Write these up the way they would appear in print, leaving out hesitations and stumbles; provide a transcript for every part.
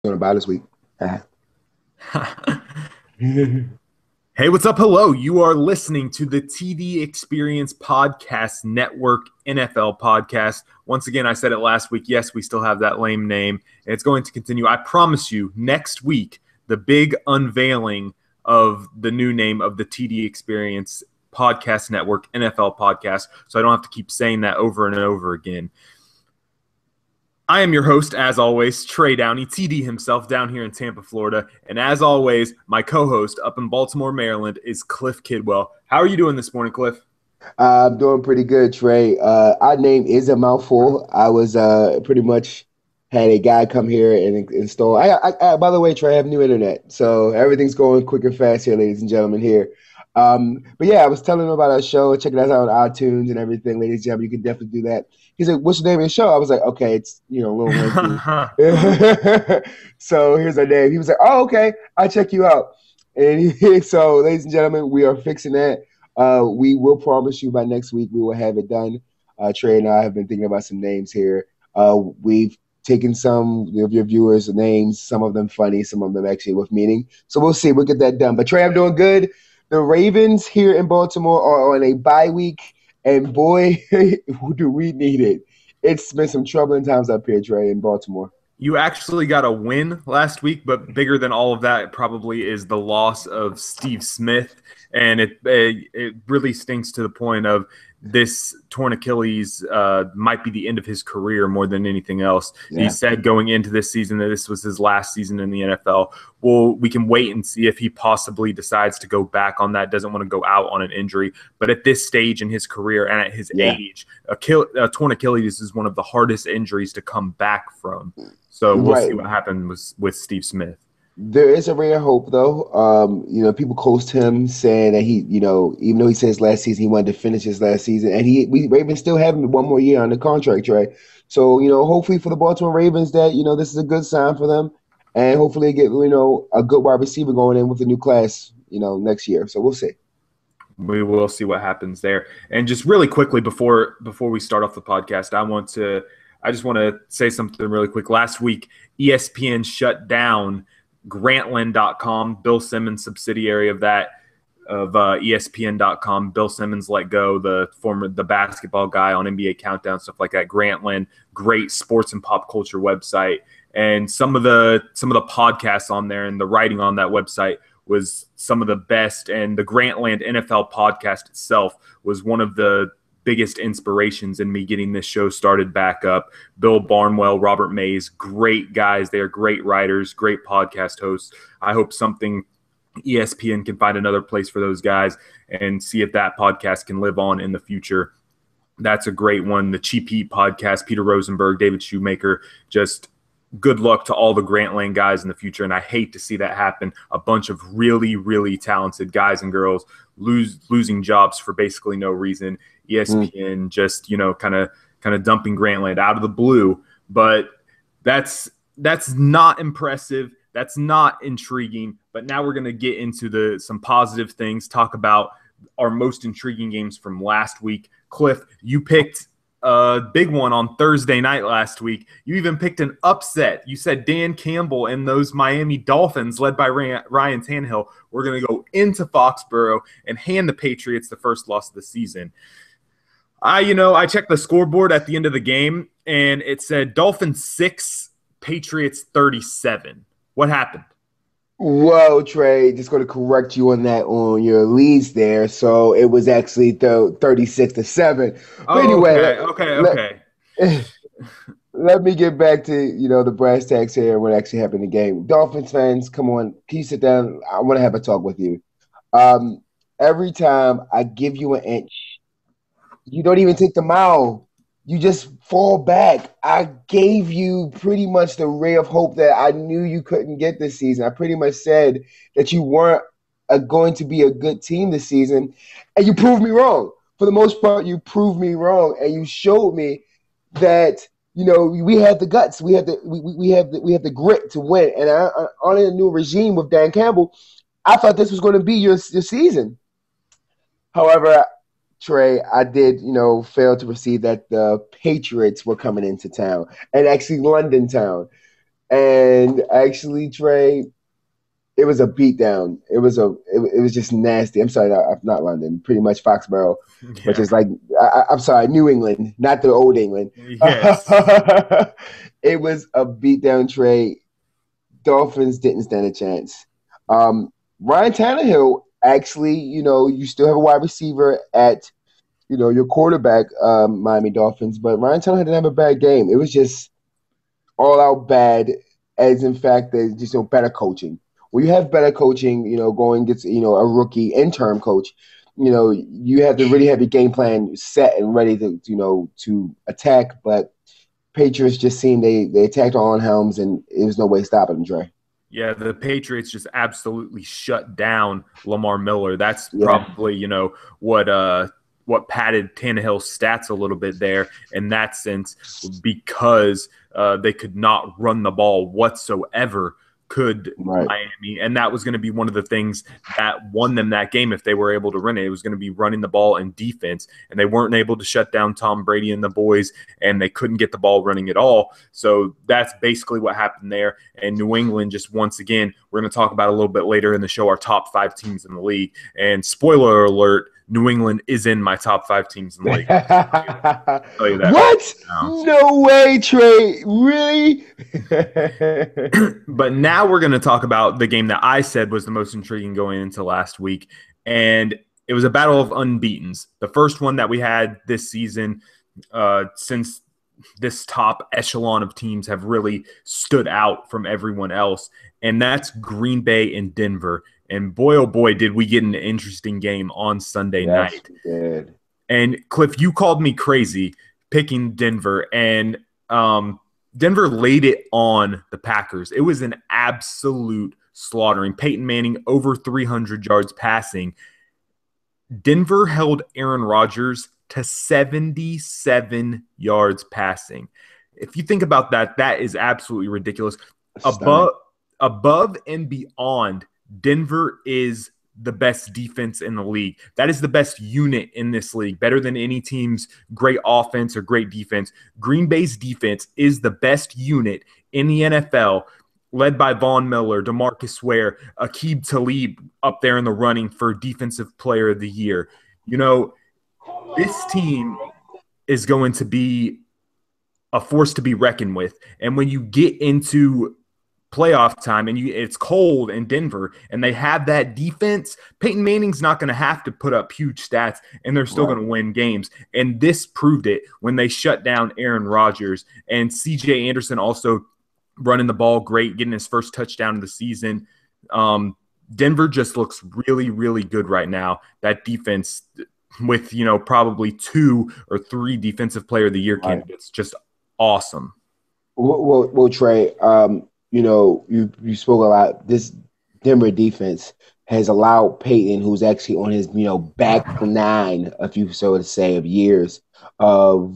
Going to buy this week. Hey, what's up? Hello. You are listening to the TD Experience Podcast Network NFL podcast. Once again, I said it last week. Yes, we still have that lame name, and it's going to continue. I promise you, next week, the big unveiling of the new name of the TD Experience Podcast Network NFL podcast. So I don't have to keep saying that over and over again. I am your host, as always, Trey Downey, TD himself, down here in Tampa, Florida. And as always, my co-host up in Baltimore, Maryland, is Cliff Kidwell. How are you doing this morning, Cliff? I'm doing pretty good, Trey. Our name is a mouthful. I was pretty much had a guy come here and install. By the way, Trey, I have new internet, so everything's going quick and fast here, ladies and gentlemen. Here, but yeah, I was telling him about our show. Checking us out on iTunes and everything, ladies and gentlemen. You can definitely do that. He's like, "What's the name of the show?" I was like, "Okay, it's a little lengthy." So here's our name. He was like, "Oh, okay, I'll check you out." So, ladies and gentlemen, we are fixing that. We will promise you by next week we will have it done. Trey and I have been thinking about some names here. We've taken some of your viewers' names, some of them funny, some of them actually with meaning. So we'll see. We'll get that done. But Trey, I'm doing good. The Ravens here in Baltimore are on a bye week, and boy, do we need it. It's been some troubling times up here, Trey, in Baltimore. You actually got a win last week, but bigger than all of that probably is the loss of Steve Smith. And it really stinks to the point of this torn Achilles might be the end of his career more than anything else. Yeah. He said going into this season that this was his last season in the NFL. Well, we can wait and see if he possibly decides to go back on that, doesn't want to go out on an injury. But at this stage in his career and at his age, a torn Achilles is one of the hardest injuries to come back from. So we'll see what happens with Steve Smith. There is a ray of hope, though. People coast him saying that he, even though he says last season he wanted to finish his last season, and Ravens still have him one more year on the contract, right? So, hopefully for the Baltimore Ravens that, this is a good sign for them, and hopefully they get, a good wide receiver going in with a new class, next year. So we'll see. We will see what happens there. And just really quickly before we start off the podcast, I just want to say something really quick. Last week, ESPN shut down Grantland.com, Bill Simmons' subsidiary of ESPN.com. Bill Simmons let go, the basketball guy on NBA Countdown, stuff like that. Grantland, great sports and pop culture website, and some of the podcasts on there and the writing on that website was some of the best. And the Grantland NFL podcast itself was one of the biggest inspirations in me getting this show started back up. Bill Barnwell, Robert Mays, great guys. They are great writers, great podcast hosts. I hope ESPN can find another place for those guys and see if that podcast can live on in the future. That's a great one. The Cheap Heat podcast, Peter Rosenberg, David Shoemaker, just good luck to all the Grantland guys in the future. And I hate to see that happen. A bunch of really, really talented guys and girls losing jobs for basically no reason. ESPN just, kind of dumping Grantland out of the blue. But that's not impressive. That's not intriguing. But now we're going to get into some positive things, talk about our most intriguing games from last week. Cliff, you picked a big one on Thursday night last week. You even picked an upset. You said Dan Campbell and those Miami Dolphins led by Ryan Tannehill were going to go into Foxborough and hand the Patriots the first loss of the season. I checked the scoreboard at the end of the game, and it said Dolphins 6, Patriots 37. What happened? Well, Trey, just going to correct you on that on your leads there. So it was actually 36-7. But anyway, okay. Let me get back to the brass tacks here. What actually happened in the game? Dolphins fans, come on, can you sit down? I want to have a talk with you. Every time I give you an inch, you don't even take the mile. You just fall back. I gave you pretty much the ray of hope that I knew you couldn't get this season. I pretty much said that you weren't going to be a good team this season, and you proved me wrong. For the most part, you proved me wrong, and you showed me that we have the guts, we have the grit to win. And on a new regime with Dan Campbell, I thought this was going to be your season. However, Trey, I did, fail to perceive that the Patriots were coming into town, and actually London town. And actually, Trey, it was a beatdown. It was just nasty. I'm sorry, not London. Pretty much Foxborough, which Yeah. is like I'm sorry, New England, not the old England. Yes. It was a beatdown, Trey. Dolphins didn't stand a chance. Ryan Tannehill, actually, you still have a wide receiver at, your quarterback, Miami Dolphins, but Ryan Tannehill didn't have a bad game. It was just all out bad, as in fact, there's just better coaching. When you have better coaching, going gets a rookie interim coach, you have to really have your game plan set and ready to attack. But Patriots just seemed they attacked on Helms, and there was no way stopping them, Dre. Yeah, the Patriots just absolutely shut down Lamar Miller. That's Yeah, probably, what padded Tannehill's stats a little bit there in that sense, because they could not run the ball whatsoever, could right. Miami. And that was going to be one of the things that won them that game if they were able to run it. It was going to be running the ball and defense. And they weren't able to shut down Tom Brady and the boys, and they couldn't get the ball running at all. So that's basically what happened there. And New England just, once again, we're going to talk about a little bit later in the show, our top 5 teams in the league. And spoiler alert, New England is in my top 5 teams in the league. I'll tell you that What? right now. No way, Trey. Really? But now we're going to talk about the game that I said was the most intriguing going into last week. And it was a battle of unbeatens. The first one that we had this season, since this top echelon of teams have really stood out from everyone else. And that's Green Bay and Denver. And boy, oh boy, did we get an interesting game on Sunday Yes, night. we did. And Cliff, you called me crazy picking Denver, and Denver laid it on the Packers. It was an absolute slaughtering. Peyton Manning over 300 yards passing. Denver held Aaron Rodgers to 77 yards passing. If you think about that, that is absolutely ridiculous. Stunning. Above and beyond, Denver is the best defense in the league. That is the best unit in this league, better than any team's great offense or great defense. Green Bay's defense is the best unit in the NFL, led by Von Miller, DeMarcus Ware, Aqib Talib up there in the running for Defensive Player of the Year. This team is going to be a force to be reckoned with. And when you get into playoff time and it's cold in Denver and they have that defense, Peyton Manning's not going to have to put up huge stats, and they're still going to win games. And this proved it when they shut down Aaron Rodgers, and CJ Anderson also running the ball great, getting his first touchdown of the season. Denver just looks really, really good right now. That defense with, probably 2 or 3 Defensive Player of the Year candidates, just awesome. Well, Trey, you spoke a lot. This Denver defense has allowed Peyton, who's actually on his, back 9, if you so to say, of years of,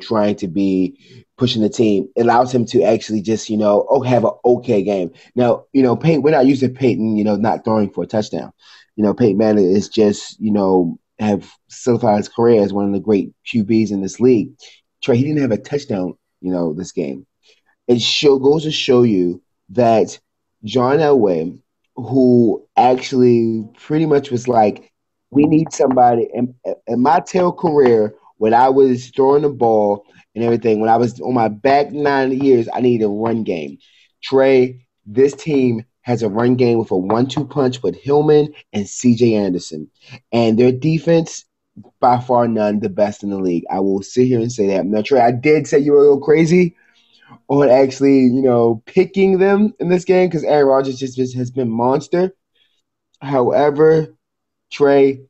trying to be pushing the team, it allows him to actually just, have an okay game. Now, Peyton, we're not used to Peyton, not throwing for a touchdown. Peyton Manning is just, have solidified his career as one of the great QBs in this league. Trey, he didn't have a touchdown, this game. It goes to show you that John Elway, who actually pretty much was like, we need somebody in my tail career when I was throwing the ball and everything, when I was on my back 9 years, I needed a run game. Trey, this team has a run game with a 1-2 punch with Hillman and CJ Anderson. And their defense, by far none the best in the league. I will sit here and say that. Now, Trey, I did say you were a little crazy on actually, picking them in this game because Aaron Rodgers just has been monster. However, Trey,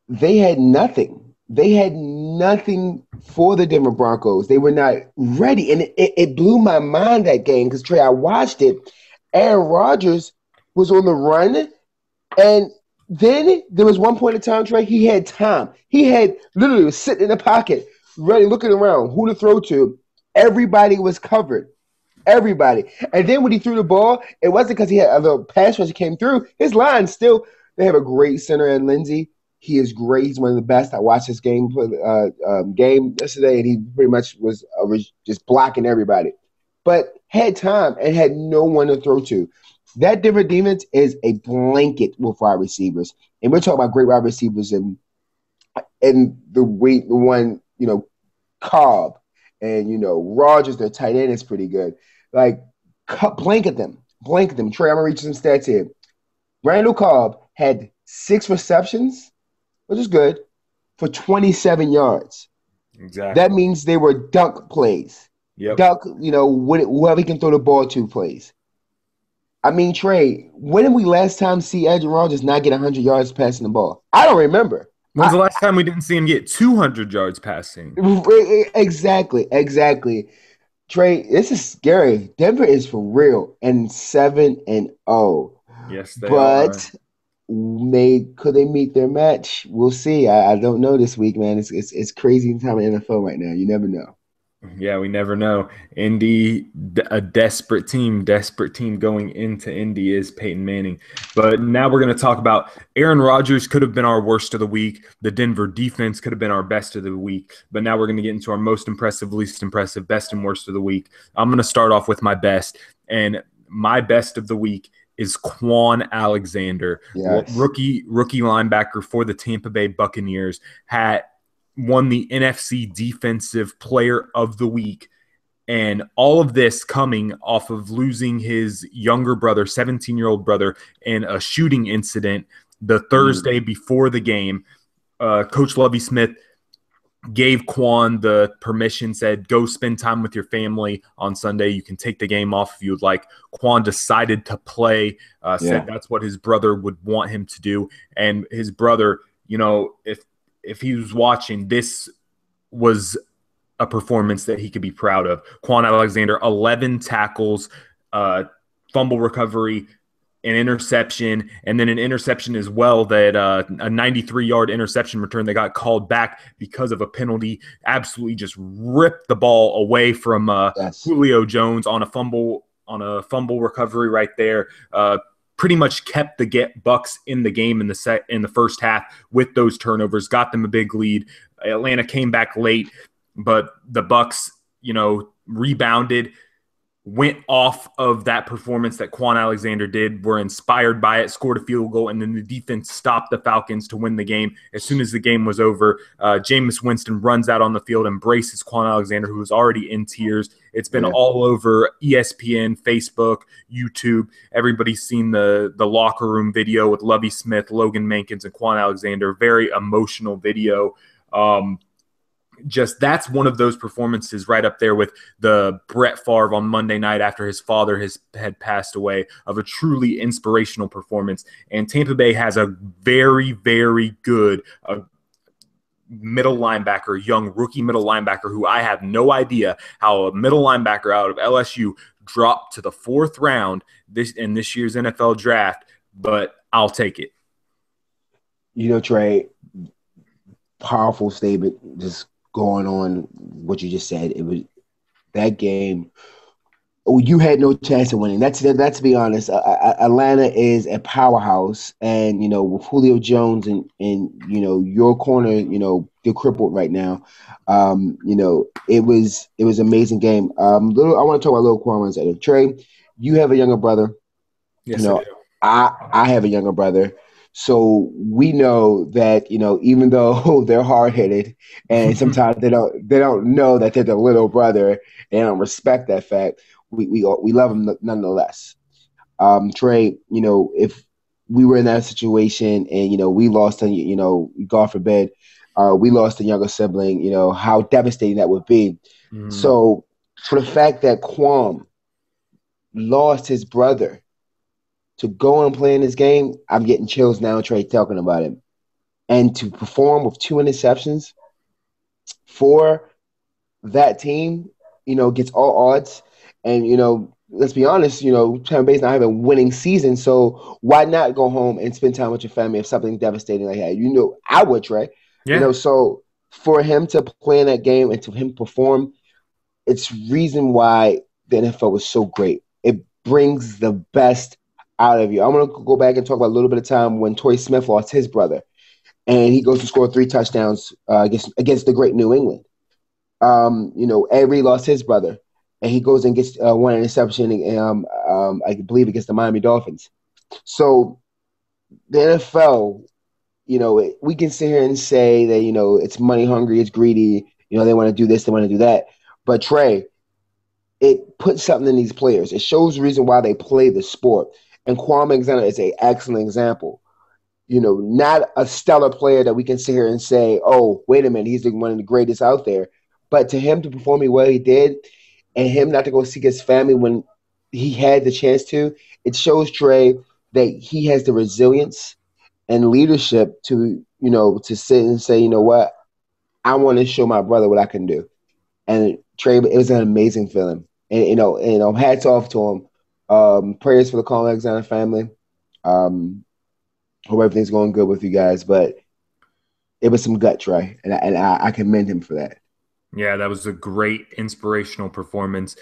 they had nothing. They had nothing for the Denver Broncos. They were not ready. And it blew my mind, that game, because, Trey, I watched it. Aaron Rodgers was on the run, and then there was one point in time, Trey, he had time. He had literally was sitting in the pocket, ready, looking around, who to throw to. Everybody was covered. Everybody. And then when he threw the ball, it wasn't because he had a little pass rush that came through. His line still, they have a great center in Lindsey. He is great. He's one of the best. I watched this game yesterday, and he pretty much was just blocking everybody. But had time and had no one to throw to. That Denver defense is a blanket with wide receivers. And we're talking about great wide receivers and the one, Cobb and, Rogers, their tight end is pretty good. Like, blanket them. Blanket them. Trey, I'm going to reach some stats here. Randall Cobb had 6 receptions, which is good, for 27 yards. Exactly. That means they were dunk plays. Yep. Dunk, whoever he can throw the ball to plays. I mean, Trey, when did we last time see Aaron Rodgers not get 100 yards passing the ball? I don't remember. When's the last time we didn't see him get 200 yards passing? Exactly. Trey, this is scary. Denver is for real and 7-0. Yes, they are. But could they meet their match? We'll see. I don't know this week, man. It's crazy time in the NFL right now. You never know. Yeah, we never know. Indy, a desperate team going into Indy is Peyton Manning. But now we're going to talk about Aaron Rodgers could have been our worst of the week. The Denver defense could have been our best of the week. But now we're going to get into our most impressive, least impressive, best and worst of the week. I'm going to start off with my best. And my best of the week is Quan Alexander, yes. rookie linebacker for the Tampa Bay Buccaneers, won the NFC Defensive Player of the Week. And all of this coming off of losing his younger brother, 17-year-old brother, in a shooting incident the Thursday before the game. Coach Lovie Smith gave Quan the permission, said, go spend time with your family on Sunday. You can take the game off if you would like. Quan decided to play, said that's what his brother would want him to do. And his brother, if he was watching, this was a performance that he could be proud of. Quan Alexander, 11 tackles, fumble recovery, an interception, and then an interception as well, that a 93-yard interception return that got called back because of a penalty. Absolutely just ripped the ball away from Julio Jones on a fumble recovery right there. Pretty much kept the Bucs in the game in the first half with those turnovers, got them a big lead. Atlanta came back late, but the Bucs, rebounded, went off of that performance that Quan Alexander did, were inspired by it, scored a field goal, and then the defense stopped the Falcons to win the game. As soon as the game was over, Jameis Winston runs out on the field, embraces Quan Alexander, who was already in tears. It's been all over ESPN, Facebook, YouTube. Everybody's seen the locker room video with Lovie Smith, Logan Mankins, and Quan Alexander. Very emotional video. Just that's one of those performances right up there with the Brett Favre on Monday night after his father had passed away, of a truly inspirational performance. And Tampa Bay has a very, very good middle linebacker, young rookie middle linebacker, who I have no idea how a middle linebacker out of LSU dropped to the 4th round in this year's NFL draft, but I'll take it. Trey, powerful statement, just going on what you just said. It was that game. You had no chance of winning. That's to be honest. Atlanta is a powerhouse, and with Julio Jones and your corner, they're crippled right now. It was an amazing game. I want to talk about little Quan. Trey, you have a younger brother. Yes, I do. I have a younger brother. So we know that, even though they're hard-headed and sometimes they don't know that they're the little brother, they don't respect that fact. We love them nonetheless. Trey, if we were in that situation and, we lost, God forbid, we lost a younger sibling, how devastating that would be. So for the fact that Quan lost his brother to go and play in this game, I'm getting chills now, Trey, talking about it. And to perform with 2 interceptions for that team, gets all odds. And, let's be honest, Tampa Bay's not having a winning season, so why not go home and spend time with your family if something devastating like that? I would, Trey. Yeah. So for him to play in that game and to him perform, it's reason why the NFL was so great. It brings the best out of you. I'm going to go back and talk about a little bit of time when Torrey Smith lost his brother, and he goes to score 3 touchdowns against the great New England. Avery lost his brother, and he goes and gets one interception, I believe against the Miami Dolphins. So the NFL, we can sit here and say that, it's money hungry, it's greedy, they want to do this, they want to do that. But Trey, it puts something in these players. It shows the reason why they play the sport. And Kwame Alexander is an excellent example. Not a stellar player that we can sit here and say, oh, wait a minute, he's one of the greatest out there. But to him to perform the way he did, and him not to go seek his family when he had the chance to, it shows Trey that he has the resilience and leadership to, to sit and say, you know what, I want to show my brother what I can do. And Trey, it was an amazing feeling. And hats off to him. Prayers for the Kwame Alexander family. Hope everything's going good with you guys, but it was some gut, Trey, and I commend him for that. Yeah, that was a great inspirational performance.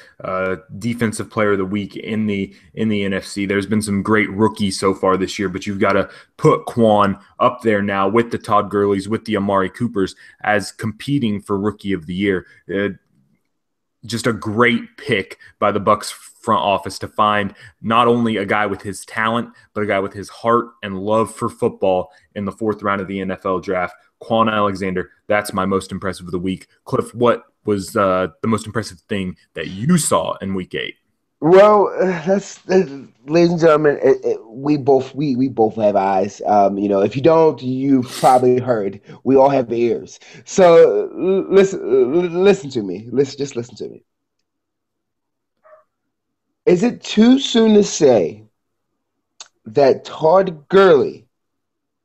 Defensive player of the week in the NFC. There's been some great rookies so far this year, but you've got to put Quan up there now with the Todd Gurleys, with the Amari Coopers as competing for Rookie of the Year. Just a great pick by the Bucs front office to find not only a guy with his talent, but a guy with his heart and love for football in the 4th round of the NFL draft. Quan Alexander, that's my most impressive of the week. Cliff, what was the most impressive thing that you saw in Week 8? Well, that's ladies and gentlemen. We both have eyes. If you don't, you've probably heard. We all have ears. So listen to me. Just listen to me. Is it too soon to say that Todd Gurley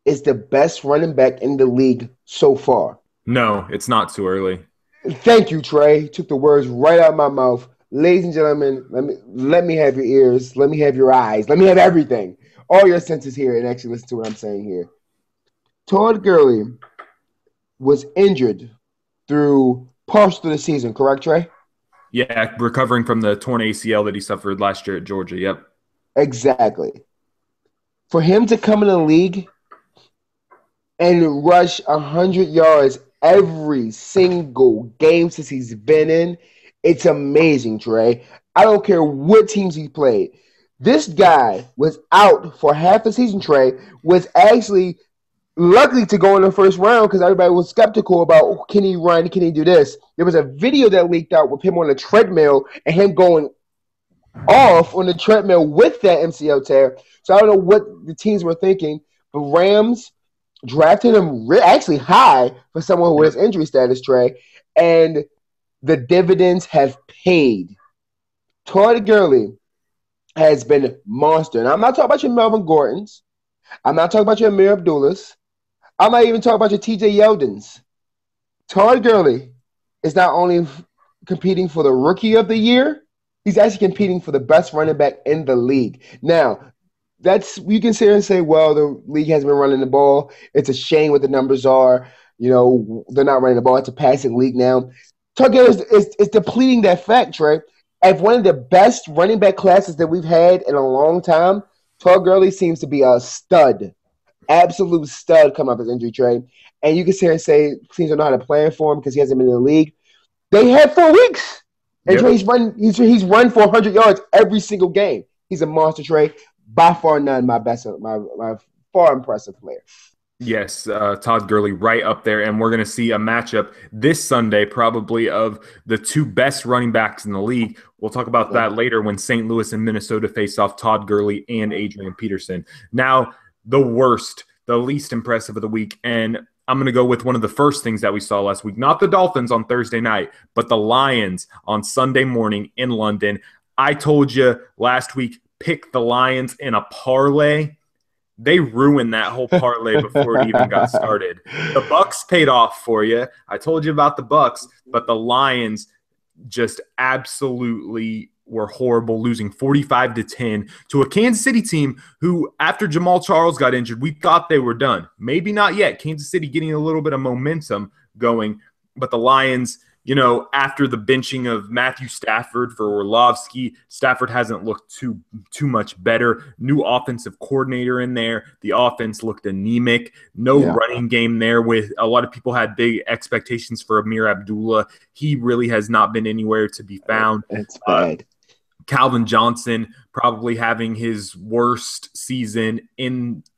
is the best running back in the league so far? No, it's not too early. Thank you, Trey. Took the words right out of my mouth. Ladies and gentlemen, let me have your ears. Let me have your eyes. Let me have everything. All your senses here, and actually listen to what I'm saying here. Todd Gurley was injured through partial of the season, correct, Trey? Yeah, recovering from the torn ACL that he suffered last year at Georgia. Yep. Exactly. For him to come in the league and rush 100 yards every single game since he's been in, it's amazing, Trey. I don't care what teams he played. This guy was out for half the season, Trey, was actually lucky to go in the first round because everybody was skeptical about, can he run, can he do this? There was a video that leaked out with him on a treadmill and him going off on the treadmill with that MCL tear. So I don't know what the teams were thinking, but Rams drafted him actually high for someone who has injury status, Trey, and the dividends have paid. Todd Gurley has been monster. And I'm not talking about your Melvin Gordons. I'm not talking about your Amir Abdullahs. I'm not even talking about your TJ Yeldons. Todd Gurley is not only competing for the Rookie of the Year, he's actually competing for the best running back in the league. Now, you can sit here and say, well, the league hasn't been running the ball. It's a shame what the numbers are. They're not running the ball. It's a passing league now. Todd Gurley is depleting that fact, Trey. As one of the best running back classes that we've had in a long time, Todd Gurley seems to be a stud, absolute stud coming up his injury, Trey. And you can sit here and say teams don't know how to plan for him because he hasn't been in the league. They had 4 weeks. And Trey, he's run for 100 yards every single game. He's a monster, Trey. By far none my far impressive player. Yes, Todd Gurley right up there, and we're going to see a matchup this Sunday probably of the 2 best running backs in the league. We'll talk about that later when St. Louis and Minnesota face off, Todd Gurley and Adrian Peterson. Now, the least impressive of the week, and I'm going to go with one of the first things that we saw last week, not the Dolphins on Thursday night, but the Lions on Sunday morning in London. I told you last week, pick the Lions in a parlay. They ruined that whole parlay before it even got started. The Bucs paid off for you. I told you about the Bucs, but the Lions just absolutely were horrible, losing 45-10 to a Kansas City team who, after Jamal Charles got injured, we thought they were done. Maybe not yet. Kansas City getting a little bit of momentum going, but the Lions after the benching of Matthew Stafford for Orlovsky, Stafford hasn't looked too much better. New offensive coordinator in there. The offense looked anemic. No running game there. With a lot of people had big expectations for Amir Abdullah. He really has not been anywhere to be found. It's bad. Calvin Johnson probably having his worst season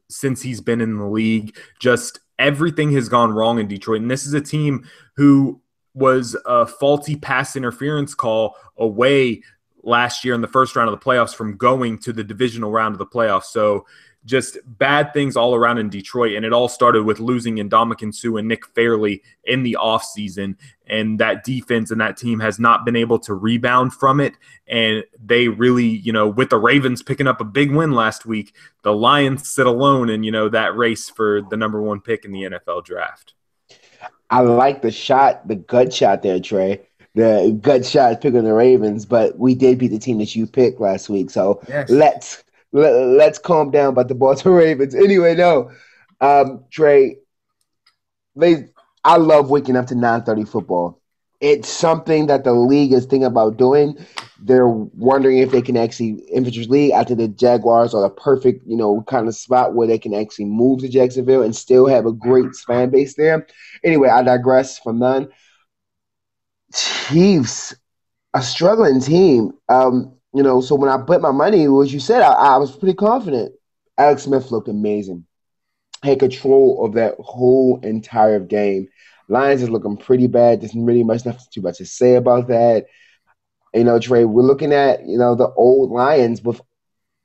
since he's been in the league. Just everything has gone wrong in Detroit. And this is a team who was a faulty pass interference call away last year in the first round of the playoffs from going to the divisional round of the playoffs. So just bad things all around in Detroit. And it all started with losing Ndamukong Suh and Nick Fairley in the offseason. And that defense and that team has not been able to rebound from it. And they really, with the Ravens picking up a big win last week, the Lions sit alone in, that race for the number 1 pick in the NFL draft. I like the gut shot there, Trey. The gut shot picking the Ravens, but we did beat the team that you picked last week. So let's calm down about the Baltimore Ravens. Anyway, no, Trey, I love waking up to 9:30 football. It's something that the league is thinking about doing. They're wondering if they can actually infantry league after the Jaguars are the perfect, kind of spot where they can actually move to Jacksonville and still have a great fan base there. Anyway, I digress from none. Chiefs, a struggling team. So when I bet my money, as you said, I was pretty confident. Alex Smith looked amazing. Had control of that whole entire game. Lions is looking pretty bad. There's really nothing too much to say about that. Trey, we're looking at, the old Lions with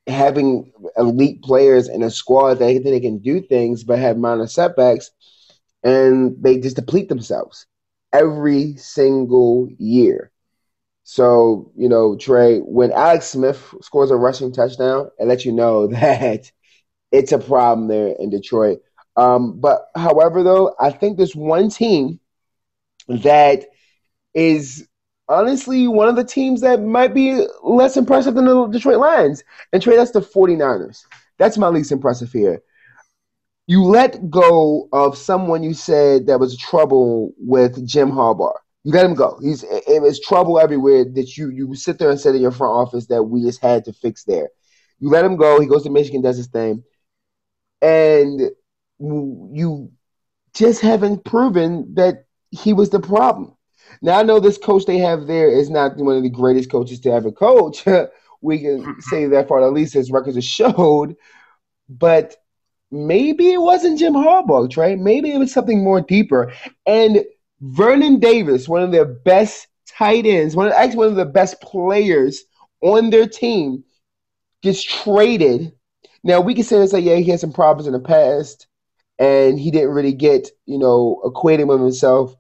having elite players in a squad that think they can do things but have minor setbacks, and they just deplete themselves every single year. So, Trey, when Alex Smith scores a rushing touchdown, it lets you know that it's a problem there in Detroit. But however, though, I think there's one team that is honestly one of the teams that might be less impressive than the Detroit Lions. And Trey, that's the 49ers. That's my least impressive here. You let go of someone you said that was trouble with Jim Harbaugh. You let him go. It was trouble everywhere that you sit there and said in your front office that we just had to fix there. You let him go. He goes to Michigan, does his thing. And you just haven't proven that he was the problem. Now, I know this coach they have there is not one of the greatest coaches to ever coach. We can say that for at least his records have showed. But maybe it wasn't Jim Harbaugh, Trey. Maybe it was something more deeper. And Vernon Davis, one of their best tight ends, one of the best players on their team, gets traded. Now, we can say this like, he had some problems in the past, and he didn't really get, acquainted with himself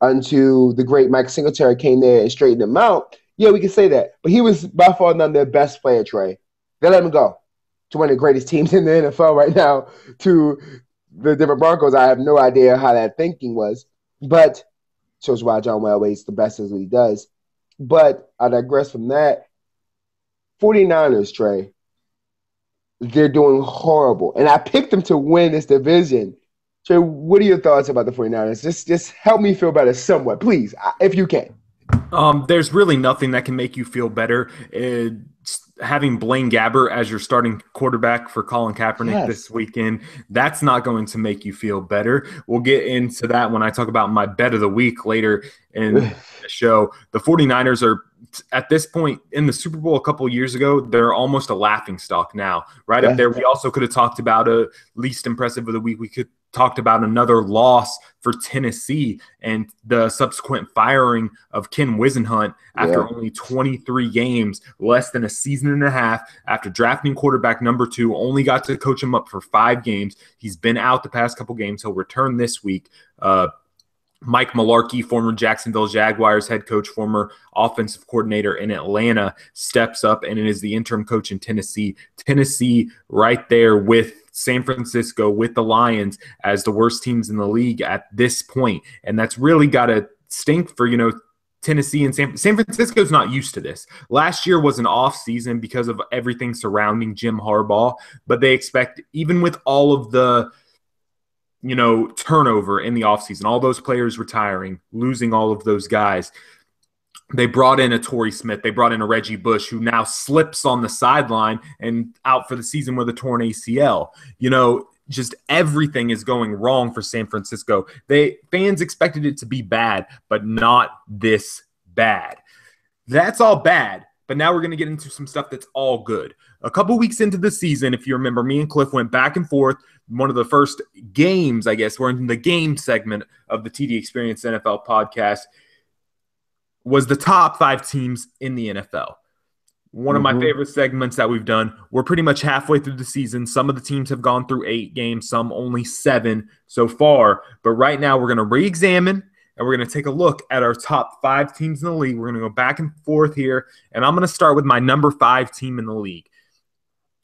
until the great Mike Singletary came there and straightened him out. Yeah, we can say that. But he was by far none of their best player, Trey. They let him go to one of the greatest teams in the NFL right now, to the Denver Broncos. I have no idea how that thinking was, but shows why John Elway is the best as he does. But I digress from that. 49ers, Trey, they're doing horrible. And I picked them to win this division. Trey, what are your thoughts about the 49ers? Just help me feel better somewhat, please, if you can. There's really nothing that can make you feel better. Having Blaine Gabbert as your starting quarterback for Colin Kaepernick this weekend, that's not going to make you feel better. We'll get into that when I talk about my bet of the week later in the show. The 49ers are, at this point in the Super Bowl a couple of years ago, they're almost a laughingstock now. Right up there, we also could have talked about a least impressive of the week. We could talked about another loss for Tennessee and the subsequent firing of Ken Wisenhunt after only 23 games, less than a season and a half, after drafting quarterback number 2, only got to coach him up for 5 games. He's been out the past couple games. He'll return this week. Mike Mularkey, former Jacksonville Jaguars head coach, former offensive coordinator in Atlanta, steps up and is the interim coach in Tennessee. Tennessee right there with San Francisco, with the Lions as the worst teams in the league at this point. And that's really got to stink for, Tennessee and San Francisco's not used to this. Last year was an off season because of everything surrounding Jim Harbaugh, but they expect, even with all of the turnover in the offseason, all those players retiring, losing all of those guys. They brought in a Torrey Smith. They brought in a Reggie Bush, who now slips on the sideline and out for the season with a torn ACL. Just everything is going wrong for San Francisco. Fans expected it to be bad, but not this bad. That's all bad, but now we're going to get into some stuff that's all good. A couple weeks into the season, if you remember, me and Cliff went back and forth. One of the first games, I guess, we're in the game segment of the TD Experience NFL podcast, was the top 5 teams in the NFL. One of my favorite segments that we've done. We're pretty much halfway through the season. Some of the teams have gone through 8 games, some only 7 so far. But right now we're going to re-examine and we're going to take a look at our top 5 teams in the league. We're going to go back and forth here. And I'm going to start with my number 5 team in the league.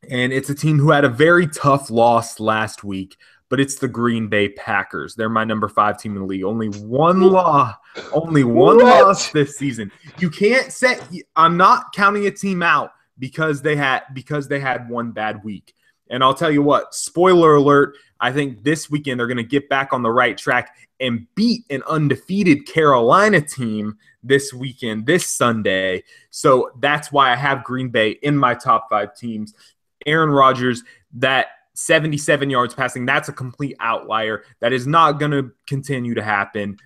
And it's a team who had a very tough loss last week, but it's the Green Bay Packers. They're my number 5 team in the league. Only one loss this season. You can't say I'm not counting a team out because they had one bad week. And I'll tell you what, spoiler alert, I think this weekend they're going to get back on the right track and beat an undefeated Carolina team this weekend, this Sunday. So that's why I have Green Bay in my top 5 teams. Aaron Rodgers, that 77 yards passing, that's a complete outlier. That is not going to continue to happen.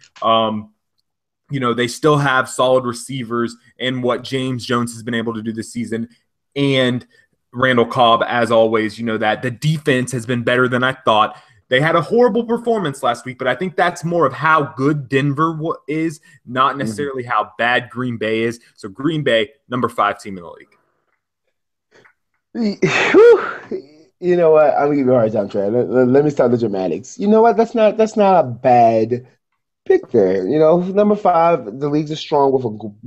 They still have solid receivers in what James Jones has been able to do this season, and Randall Cobb, as always. That the defense has been better than I thought. They had a horrible performance last week, but I think that's more of how good Denver is, not necessarily how bad Green Bay is. So Green Bay, number 5 team in the league. You know what? I'm gonna give you a hard time, Trey. Let me start the dramatics. You know what? That's not a bad pick there. Number 5, the leagues are strong with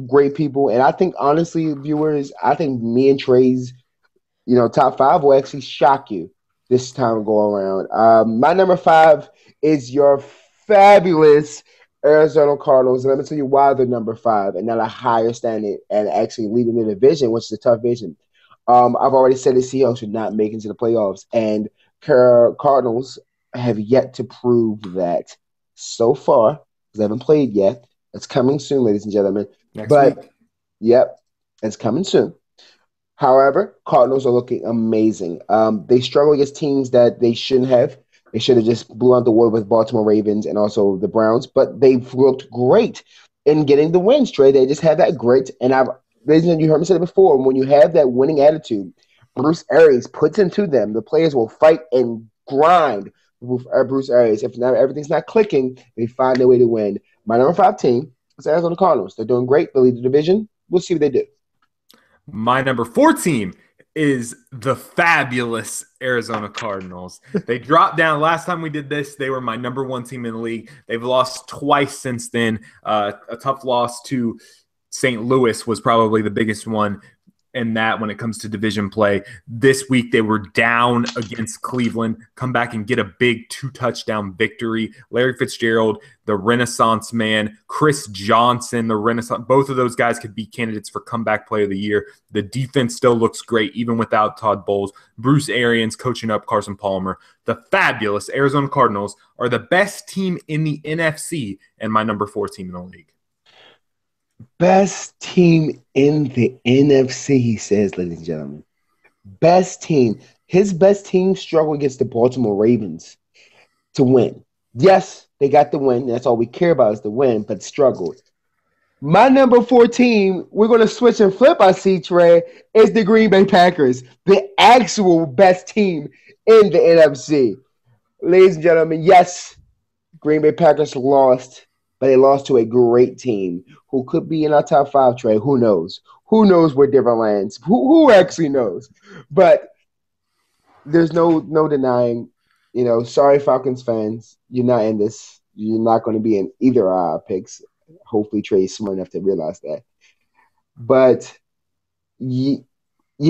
great people, and I think honestly, viewers, I think me and Trey's, top 5 will actually shock you this time go around. My number 5 is your fabulous Arizona Cardinals, and let me tell you why they're number 5 and not a higher standing and actually leading the division, which is a tough division. I've already said the Seahawks should not make it to the playoffs, and Cardinals have yet to prove that so far, because they haven't played yet. It's coming soon, ladies and gentlemen. Next week. Yep, it's coming soon. However, Cardinals are looking amazing. They struggle against teams that they shouldn't have. They should have just blew out the water with Baltimore Ravens and also the Browns, but they've looked great in getting the wins, Trey. They just have that grit, and ladies and gentlemen, you heard me say it before, when you have that winning attitude, Bruce Arians puts into them, the players will fight and grind with Bruce Arians. If everything's not clicking, they find a way to win. My number 5 team is Arizona Cardinals. They're doing great. They lead the division. We'll see what they do. My number 4 team is the fabulous Arizona Cardinals. They dropped down. Last time we did this, they were my number 1 team in the league. They've lost twice since then. A tough loss to St. Louis was probably the biggest one in that when it comes to division play. This week they were down against Cleveland, come back and get a big 2-touchdown victory. Larry Fitzgerald, the Renaissance man, Chris Johnson, the Renaissance, both of those guys could be candidates for comeback player of the year. The defense still looks great even without Todd Bowles. Bruce Arians coaching up Carson Palmer. The fabulous Arizona Cardinals are the best team in the NFC and my number 4 team in the league. Best team in the NFC, he says, ladies and gentlemen. Best team. His best team struggled against the Baltimore Ravens to win. Yes, they got the win. That's all we care about is the win, but struggled. My number 4 team, we're going to switch and flip, I see, Trey, is the Green Bay Packers, the actual best team in the NFC. Ladies and gentlemen, yes, Green Bay Packers lost, but they lost to a great team who could be in our top 5, Trey. Who knows? Who knows where different lands? Who actually knows? But there's no denying, sorry, Falcons fans, you're not in this. You're not going to be in either of our picks. Hopefully Trey's smart enough to realize that. But you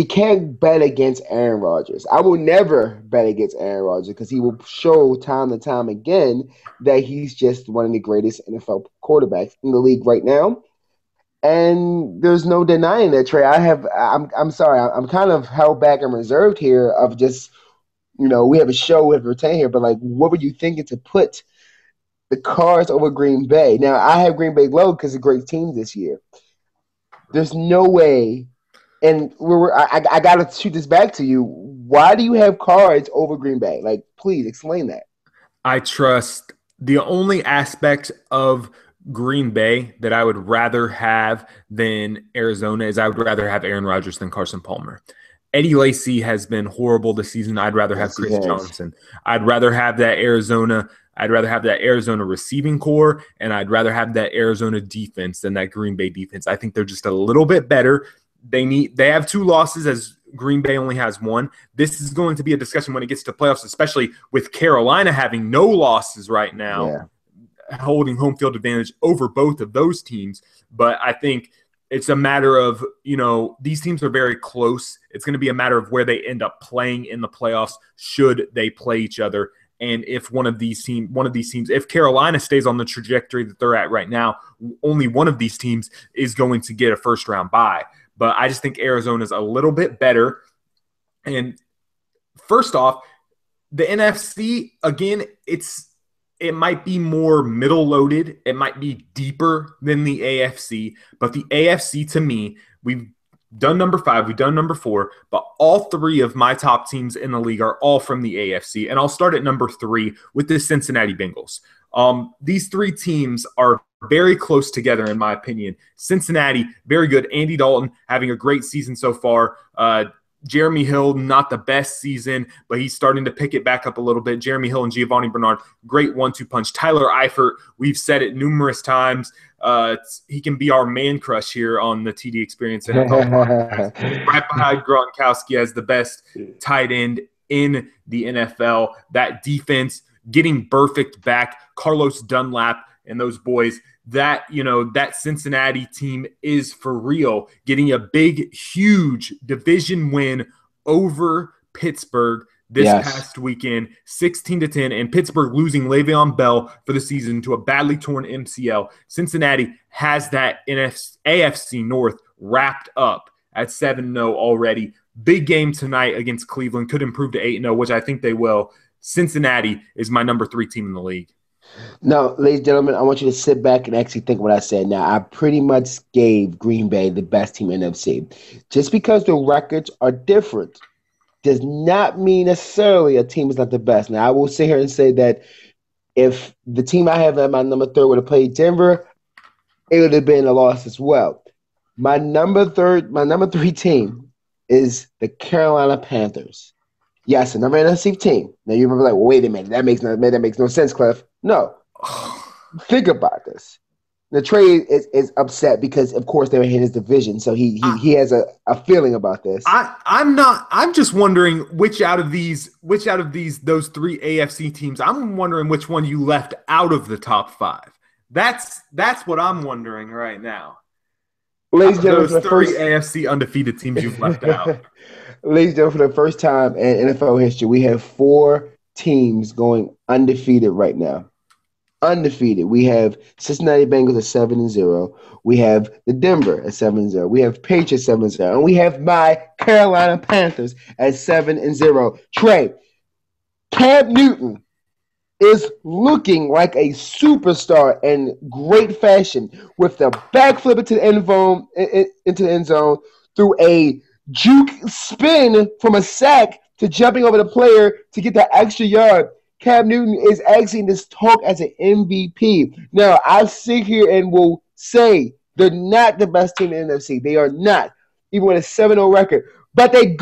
can't bet against Aaron Rodgers. I will never bet against Aaron Rodgers because he will show time and time again that he's just one of the greatest NFL quarterbacks in the league right now. And there's no denying that, Trey. I'm sorry. I'm kind of held back and reserved here of just we have a show, we have a retain here, but like, what were you thinking to put the Cards over Green Bay? Now, I have Green Bay low because it's a great team this year. There's no way, and I got to shoot this back to you. Why do you have Cards over Green Bay? Like, please explain that. I trust the only aspect of Green Bay that I would rather have than Arizona is I would rather have Aaron Rodgers than Carson Palmer. Eddie Lacy has been horrible this season. I'd rather have Yes, he Chris has. Johnson. I'd rather have that Arizona. I'd rather have that Arizona receiving core, and I'd rather have that Arizona defense than that Green Bay defense. I think they're just a little bit better. They have 2 losses as Green Bay only has 1. This is going to be a discussion when it gets to playoffs, especially with Carolina having no losses right now, Yeah. holding home field advantage over both of those teams. But I think it's a matter of, these teams are very close. It's going to be a matter of where they end up playing in the playoffs should they play each other. And if one of these teams, if Carolina stays on the trajectory that they're at right now, only one of these teams is going to get a first round bye. But I just think Arizona's a little bit better. And first off, the NFC, again, it might be more middle loaded. It might be deeper than the AFC. But the AFC, to me, we've done number 5, we've done number 4, but all 3 of my top teams in the league are all from the AFC. And I'll start at number 3 with the Cincinnati Bengals. These 3 teams are very close together, in my opinion. Cincinnati, very good. Andy Dalton having a great season so far. Jeremy Hill, not the best season, but he's starting to pick it back up a little bit. Jeremy Hill and Giovanni Bernard, great 1-2 punch. Tyler Eifert, we've said it numerous times. He can be our man crush here on the TD Experience NFL podcast. Right behind Gronkowski as the best tight end in the NFL. That defense getting Burfict back, Carlos Dunlap and those boys. That Cincinnati team is for real, getting a big, huge division win over Pittsburgh this past weekend, 16-10, and Pittsburgh losing Le'Veon Bell for the season to a badly torn MCL. Cincinnati has that AFC North wrapped up at 7-0 already. Big game tonight against Cleveland. Could improve to 8-0, which I think they will. Cincinnati is my number 3 team in the league. Now, ladies and gentlemen, I want you to sit back and actually think what I said. Now, I pretty much gave Green Bay the best team in NFC. Just because the records are different does not mean necessarily a team is not the best. Now, I will sit here and say that if the team I have at my number 3 would have played Denver, it would have been a loss as well. My number 3 team is the Carolina Panthers. Yes, another NFC team. Now you remember, like, well, wait a minute, that makes no sense, Cliff. No, think about this. The Trey is upset because, of course, they were in his division, so he has a feeling about this. I'm just wondering which out of those 3 AFC teams. I'm wondering which one you left out of the top 5. That's what I'm wondering right now. Ladies and gentlemen, those 3 AFC undefeated teams you've left out. Ladies and gentlemen, for the first time in NFL history, we have 4 teams going undefeated right now. Undefeated. We have Cincinnati Bengals at 7-0. We have the Denver at 7-0. We have Patriots 7-0. And we have my Carolina Panthers at 7-0. Trey, Cam Newton is looking like a superstar in great fashion with the backflip into the end zone through a juke spin from a sack to jumping over the player to get that extra yard. Cam Newton is actually in this talk as an MVP. Now, I sit here and will say they're not the best team in the NFC. They are not, even with a 7-0 record. But they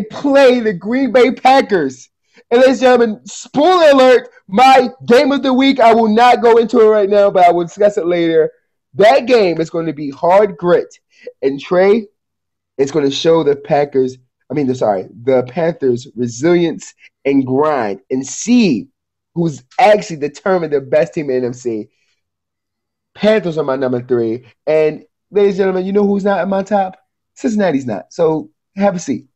play the Green Bay Packers. And ladies and gentlemen, spoiler alert, my game of the week, I will not go into it right now, but I will discuss it later. That game is going to be hard grit. And Trey, it's going to show the Panthers' resilience and grind and see who's actually determined the best team in the NFC. Panthers are my number 3. And ladies and gentlemen, you know who's not at my top? Cincinnati's not. So have a seat.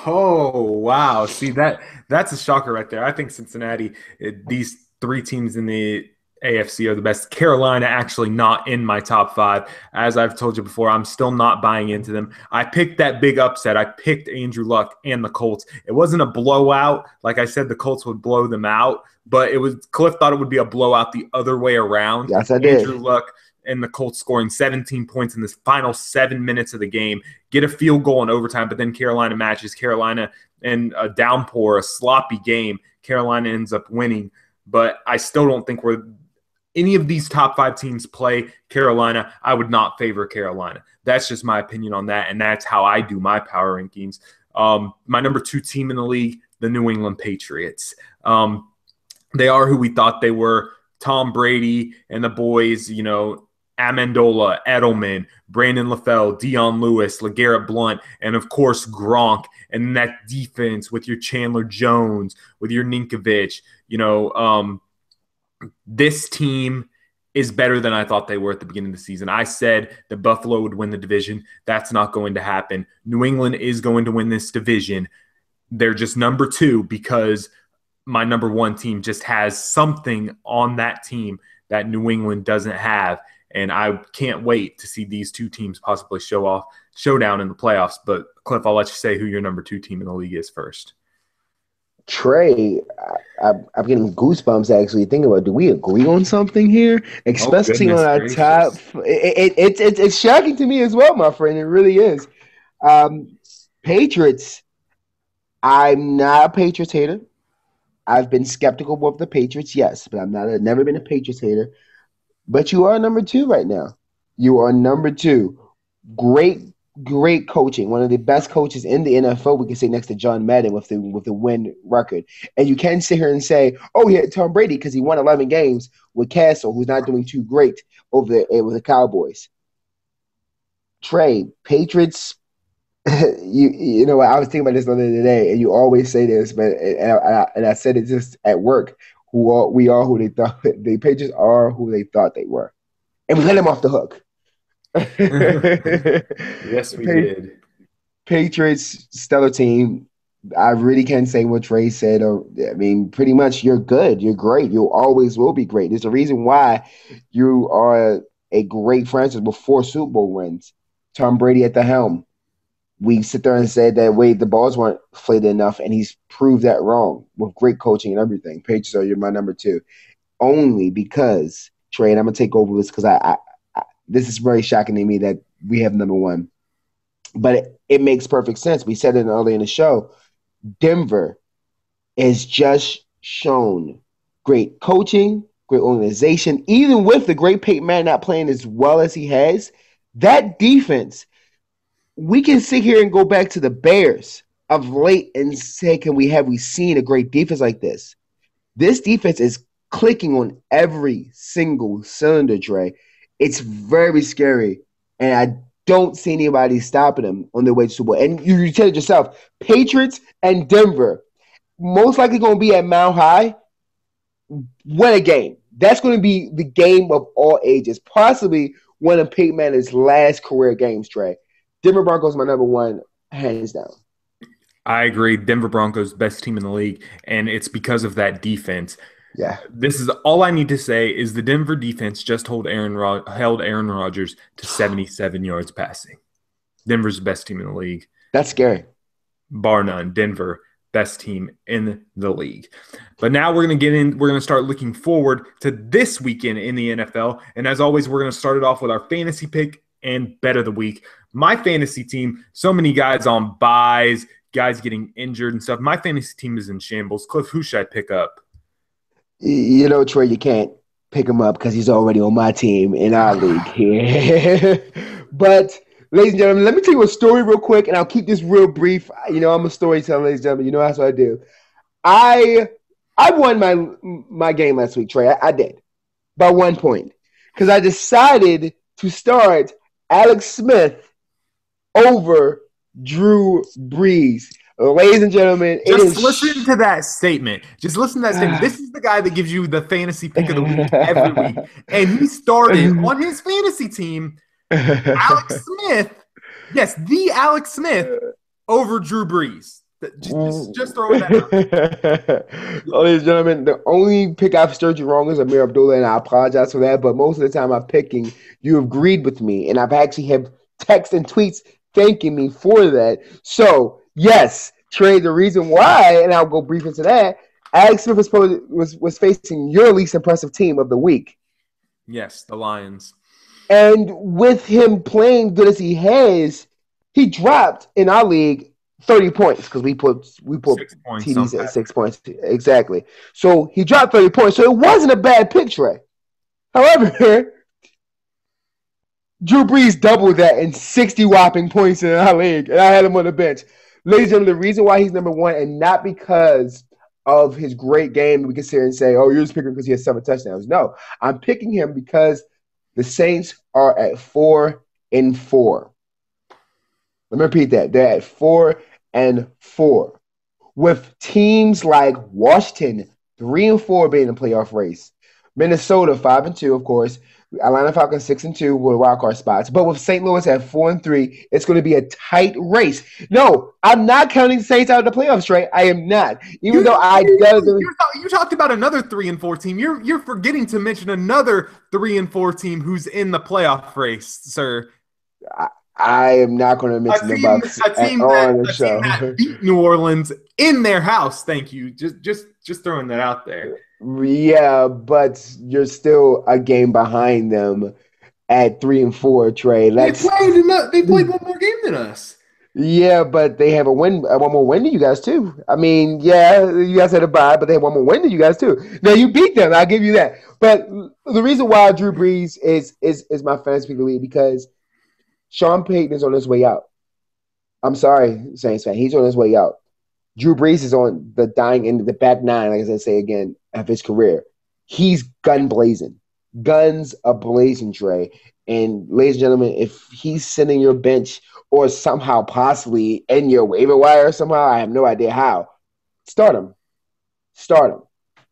Oh, wow. See, that's a shocker right there. I think Cincinnati, these 3 teams in the AFC are the best. Carolina actually not in my top 5. As I've told you before, I'm still not buying into them. I picked that big upset. I picked Andrew Luck and the Colts. It wasn't a blowout. Like I said, the Colts would blow them out, but Cliff thought it would be a blowout the other way around. Yes, I did. Andrew Luck and the Colts scoring 17 points in the final 7 minutes of the game, get a field goal in overtime, but then Carolina matches. Carolina in a downpour, a sloppy game. Carolina ends up winning, but I still don't think any of these top 5 teams play Carolina. I would not favor Carolina. That's just my opinion on that, and that's how I do my power rankings. My number 2 team in the league, the New England Patriots. They are who we thought they were. Tom Brady and the boys, Amendola, Edelman, Brandon LaFell, Deion Lewis, LeGarrette Blount, and of course Gronk. And that defense with your Chandler Jones, with your Ninkovich, this team is better than I thought they were at the beginning of the season. I said that Buffalo would win the division. That's not going to happen. New England is going to win this division. They're just number 2 because my number 1 team just has something on that team that New England doesn't have. And I can't wait to see these 2 teams possibly showdown in the playoffs. But Cliff, I'll let you say who your number 2 team in the league is first. Trey, I'm getting goosebumps actually thinking about. Do we agree on something here? Especially on our top. It's shocking to me as well, my friend. It really is. Patriots. I'm not a Patriots hater. I've been skeptical of the Patriots, yes, but I've never been a Patriots hater. But you are number 2 right now. You are number 2. Great coaching. One of the best coaches in the NFL, we can say, next to John Madden with the win record. And you can sit here and say, oh, he had Tom Brady because he won 11 games with Castle, who's not doing too great over there with the Cowboys. Trey, Patriots, you know, I was thinking about this the other day, and you always say this, but and I said it just at work. We are who they thought. The Patriots are who they thought they were, and we let them off the hook. Yes, we did. Patriots, stellar team. I really can't say what Trey said. I mean, pretty much you're good. You're great. You always will be great. There's a reason why you are a great franchise with 4 Super Bowl wins. Tom Brady at the helm. We sit there and said that, wait, the balls weren't flayed enough, and he's proved that wrong with great coaching and everything. Patriots are my number 2. Only because, Trey, and I'm going to take over this because I this is very shocking to me that we have number 1. But it makes perfect sense. We said it earlier in the show. Denver has just shown great coaching, great organization. Even with the great Peyton Manning not playing as well as he has, that defense, we can sit here and go back to the Bears of late and say, have we seen a great defense like this? This defense is clicking on every single cylinder, Trey. It's very scary, and I don't see anybody stopping them on their way to Super Bowl. And you said it yourself, Patriots and Denver, most likely going to be at Mile High, win a game. That's going to be the game of all ages, possibly one of Peyton Manning's last career games, Trey. Denver Broncos my number 1, hands down. I agree. Denver Broncos, best team in the league, and it's because of that defense. Yeah. This is all I need to say is the Denver defense just held Aaron Rodgers to 77 yards passing. Denver's the best team in the league. That's scary. Bar none. Denver, best team in the league. But now we're going to start looking forward to this weekend in the NFL. And as always, we're going to start it off with our fantasy pick and bet of the week. My fantasy team, so many guys on buys, guys getting injured and stuff. My fantasy team is in shambles. Cliff, who should I pick up? You know, Trey, you can't pick him up because he's already on my team in our league here. But, ladies and gentlemen, let me tell you a story real quick, and I'll keep this real brief. You know, I'm a storyteller, ladies and gentlemen. You know that's what I do. I won my game last week, Trey. I did by 1 point because I decided to start Alex Smith over Drew Brees. Ladies and gentlemen, listen to that statement. Just listen to that statement. This is the guy that gives you the fantasy pick of the week every week. And he started on his fantasy team, Alex Smith. Yes, the Alex Smith over Drew Brees. Just throwing that out. Ladies and gentlemen, the only pick I've stirred you wrong is Amir Abdullah, and I apologize for that. But most of the time I'm picking, you agreed with me, and I've actually have texts and tweets thanking me for that. So yes, Trey, the reason why, and I'll go brief into that. Alex Smith was facing your least impressive team of the week. Yes, the Lions. And with him playing good as he has, he dropped in our league 30 points because we put 6 points TDs at 6 points. Exactly. So he dropped 30 points. So it wasn't a bad pick, Trey. However, Drew Brees doubled that in 60 whopping points in our league, and I had him on the bench. Ladies and gentlemen, the reason why he's number one, and not because of his great game, we can sit here and say, oh, you're just picking him because he has 7 touchdowns. No, I'm picking him because the Saints are at 4-4. Let me repeat that. They're at 4-4. With teams like Washington, 3-4 being in the playoff race. Minnesota, 5-2, of course. Atlanta Falcons 6-2 with wild card spots. But with St. Louis at 4-3, it's going to be a tight race. No, I'm not counting Saints out of the playoffs, Trey. I am not. Even though you talked about another 3-4 team. You're forgetting to mention another 3-4 team who's in the playoff race, sir. I am not going to mention the Bucs on the show. That beat New Orleans in their house. Thank you. Just throwing that out there. Yeah, but you're still a game behind them at 3-4, Trey. They played one more game than us. Yeah, but they have one more win than you guys too. I mean, yeah, you guys had a bye, but they have one more win than you guys too. Now you beat them. I'll give you that. But the reason why Drew Brees is my fantasy pick of the league because Sean Payton is on his way out. I'm sorry, Saints fan. He's on his way out. Drew Brees is on the dying end of the back nine, like I say again, of his career. He's gun blazing. Guns a blazing, Trey. And ladies and gentlemen, if he's sitting your bench or somehow possibly in your waiver wire somehow, I have no idea how, start him. Start him.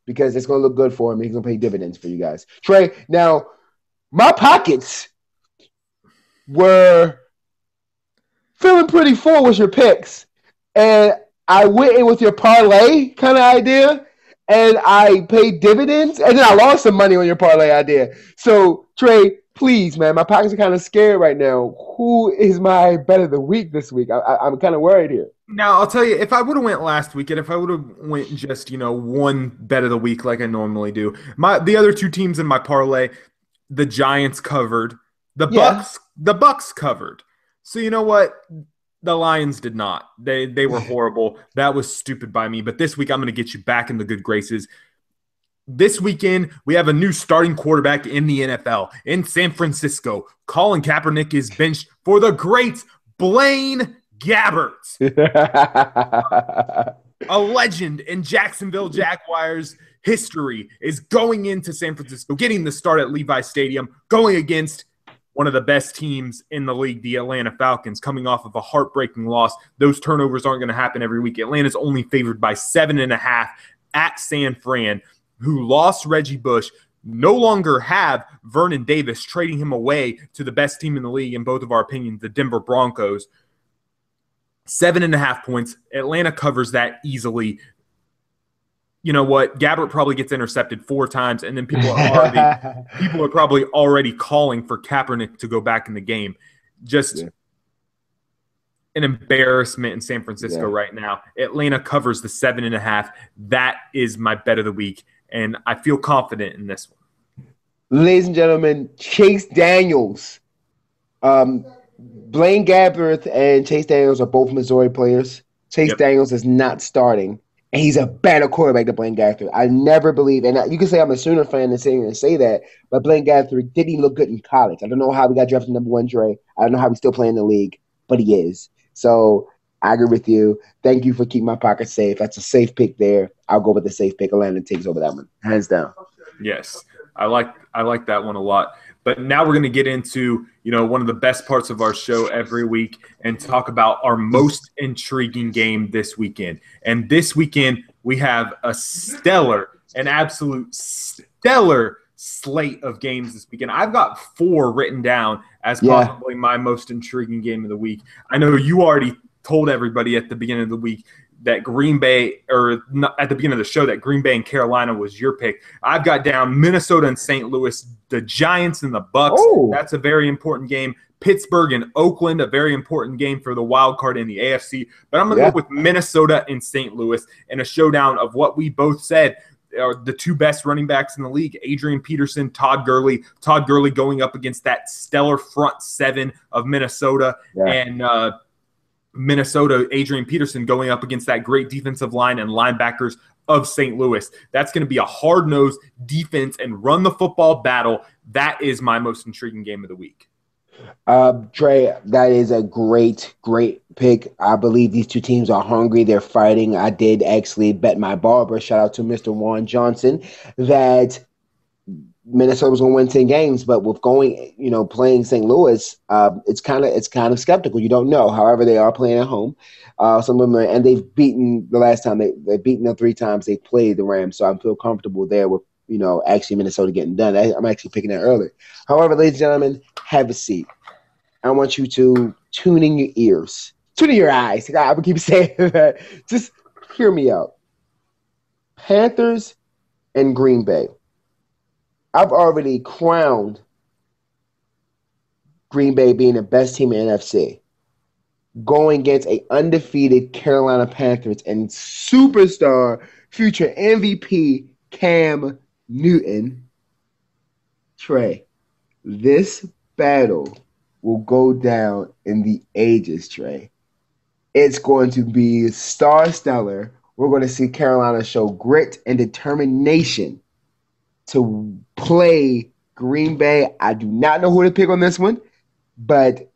Because it's going to look good for him. He's going to pay dividends for you guys. Trey, now, my pockets were feeling pretty full with your picks. And I went in with your parlay kind of idea, and I paid dividends, and then I lost some money on your parlay idea. So, Trey, please, man, my pockets are kind of scared right now. Who is my bet of the week this week? I'm kind of worried here. Now, I'll tell you, if I would have went last week, and if I would have went just, one bet of the week like I normally do, the other two teams in my parlay, the Giants covered, the Bucks covered. So you know what? The Lions did not. They were horrible. That was stupid by me. But this week, I'm going to get you back in the good graces. This weekend, we have a new starting quarterback in the NFL in San Francisco. Colin Kaepernick is benched for the great Blaine Gabbert. A legend in Jacksonville Jaguars history is going into San Francisco, getting the start at Levi Stadium, going against one of the best teams in the league, the Atlanta Falcons, coming off of a heartbreaking loss. Those turnovers aren't going to happen every week. Atlanta's only favored by 7.5 at San Fran, who lost Reggie Bush, no longer have Vernon Davis, trading him away to the best team in the league, in both of our opinions, the Denver Broncos. 7.5 points. Atlanta covers that easily. You know what? Gabbert probably gets intercepted 4 times, and then people are probably already calling for Kaepernick to go back in the game. Just an embarrassment in San Francisco right now. Atlanta covers the 7.5. That is my bet of the week, and I feel confident in this one. Ladies and gentlemen, Chase Daniels. Blaine Gabbert and Chase Daniels are both Missouri players. Chase Daniels is not starting. And he's a better quarterback than Blaine Gabbert. I never believe, and you can say I'm a Sooner fan and sit here and say that, but Blaine Gabbert didn't look good in college. I don't know how he got drafted number 1, Trey. I don't know how he's still playing in the league, but he is. So I agree with you. Thank you for keeping my pocket safe. That's a safe pick there. I'll go with the safe pick. Atlanta takes over that one, hands down. Yes, I like that one a lot. But now we're going to get into, one of the best parts of our show every week and talk about our most intriguing game this weekend. And this weekend, we have an absolute stellar slate of games this weekend. I've got 4 written down as possibly my most intriguing game of the week. I know you already told everybody at the beginning of the week that Green Bay, or at the beginning of the show, that Green Bay and Carolina was your pick. I've got down Minnesota and St. Louis, the Giants and the Bucks. Oh. That's a very important game. Pittsburgh and Oakland, a very important game for the wild card in the AFC. But I'm going to go with Minnesota and St. Louis in a showdown of what we both said are the two best running backs in the league, Adrian Peterson, Todd Gurley. Todd Gurley going up against that stellar front seven of Minnesota, and Minnesota, Adrian Peterson going up against that great defensive line and linebackers of St. Louis. That's going to be a hard-nosed defense and run-the-football battle. That is my most intriguing game of the week. Trey, that is a great pick. I believe these two teams are hungry. They're fighting. I did actually bet my barber, shout out to Mr. Warren Johnson, that Minnesota was going to win 10 games, but with going, playing St. Louis, it's kind of skeptical. You don't know. However, they are playing at home. Some of them and they've beaten the last time they've beaten them 3 times they played the Rams. So I feel comfortable there with, actually Minnesota getting done. I'm actually picking that early. However, ladies and gentlemen, have a seat. I want you to tune in your ears, tune in your eyes. I would keep saying that. Just hear me out. Panthers and Green Bay. I've already crowned Green Bay being the best team in the NFC, going against an undefeated Carolina Panthers and superstar future MVP Cam Newton. Trey, this battle will go down in the ages, Trey. It's going to be stellar. We're going to see Carolina show grit and determination to play Green Bay. I do not know who to pick on this one, but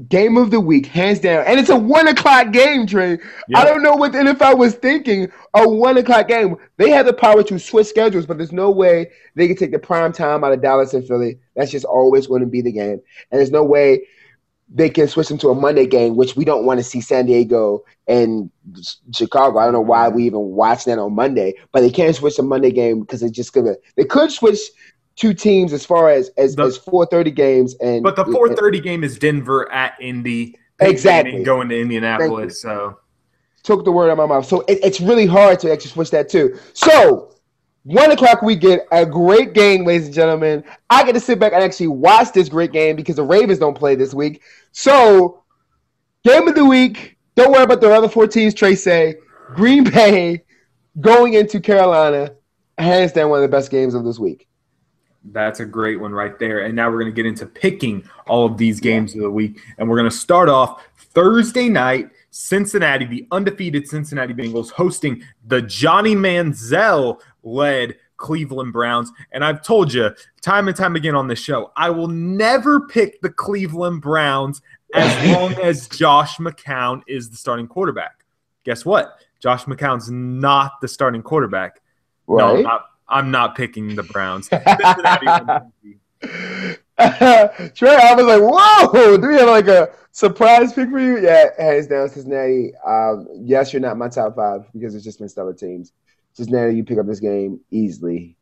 game of the week, hands down. And it's a 1 o'clock game, Trey. Yep. I don't know what the NFL was thinking. A 1 o'clock game. They have the power to switch schedules, but there's no way they can take the prime time out of Dallas and Philly. That's just always going to be the game. And there's no way they can switch them to a Monday game, which we don't want to see San Diego and Chicago. I don't know why we even watch that on Monday, but they can't switch a Monday game because it's just gonna. They could switch 2 teams as far as 4:30 games, but the 4:30 game is Denver at Indy. Exactly, going to Indianapolis. So took the word out of my mouth. So it's really hard to actually switch that too. So 1 o'clock, we get a great game, ladies and gentlemen. I get to sit back and actually watch this great game because the Ravens don't play this week. So, game of the week. Don't worry about the other 4 teams. Trey say Green Bay going into Carolina, hands down one of the best games of this week. That's a great one right there. And now we're going to get into picking all of these games of the week. And we're going to start off Thursday night, Cincinnati, the undefeated Cincinnati Bengals, hosting the Johnny Manziel-led Cleveland Browns. And I've told you time and time again on this show, I will never pick the Cleveland Browns as long as Josh McCown is the starting quarterback. Guess what? Josh McCown's not the starting quarterback. Right. No, I'm not picking the Browns. Trey, I was like, whoa, do we have like a surprise pick for you? Yeah, hands down, Cincinnati. Yes, you're not my top 5 because it's just been stellar teams. Cincinnati, you pick up this game easily.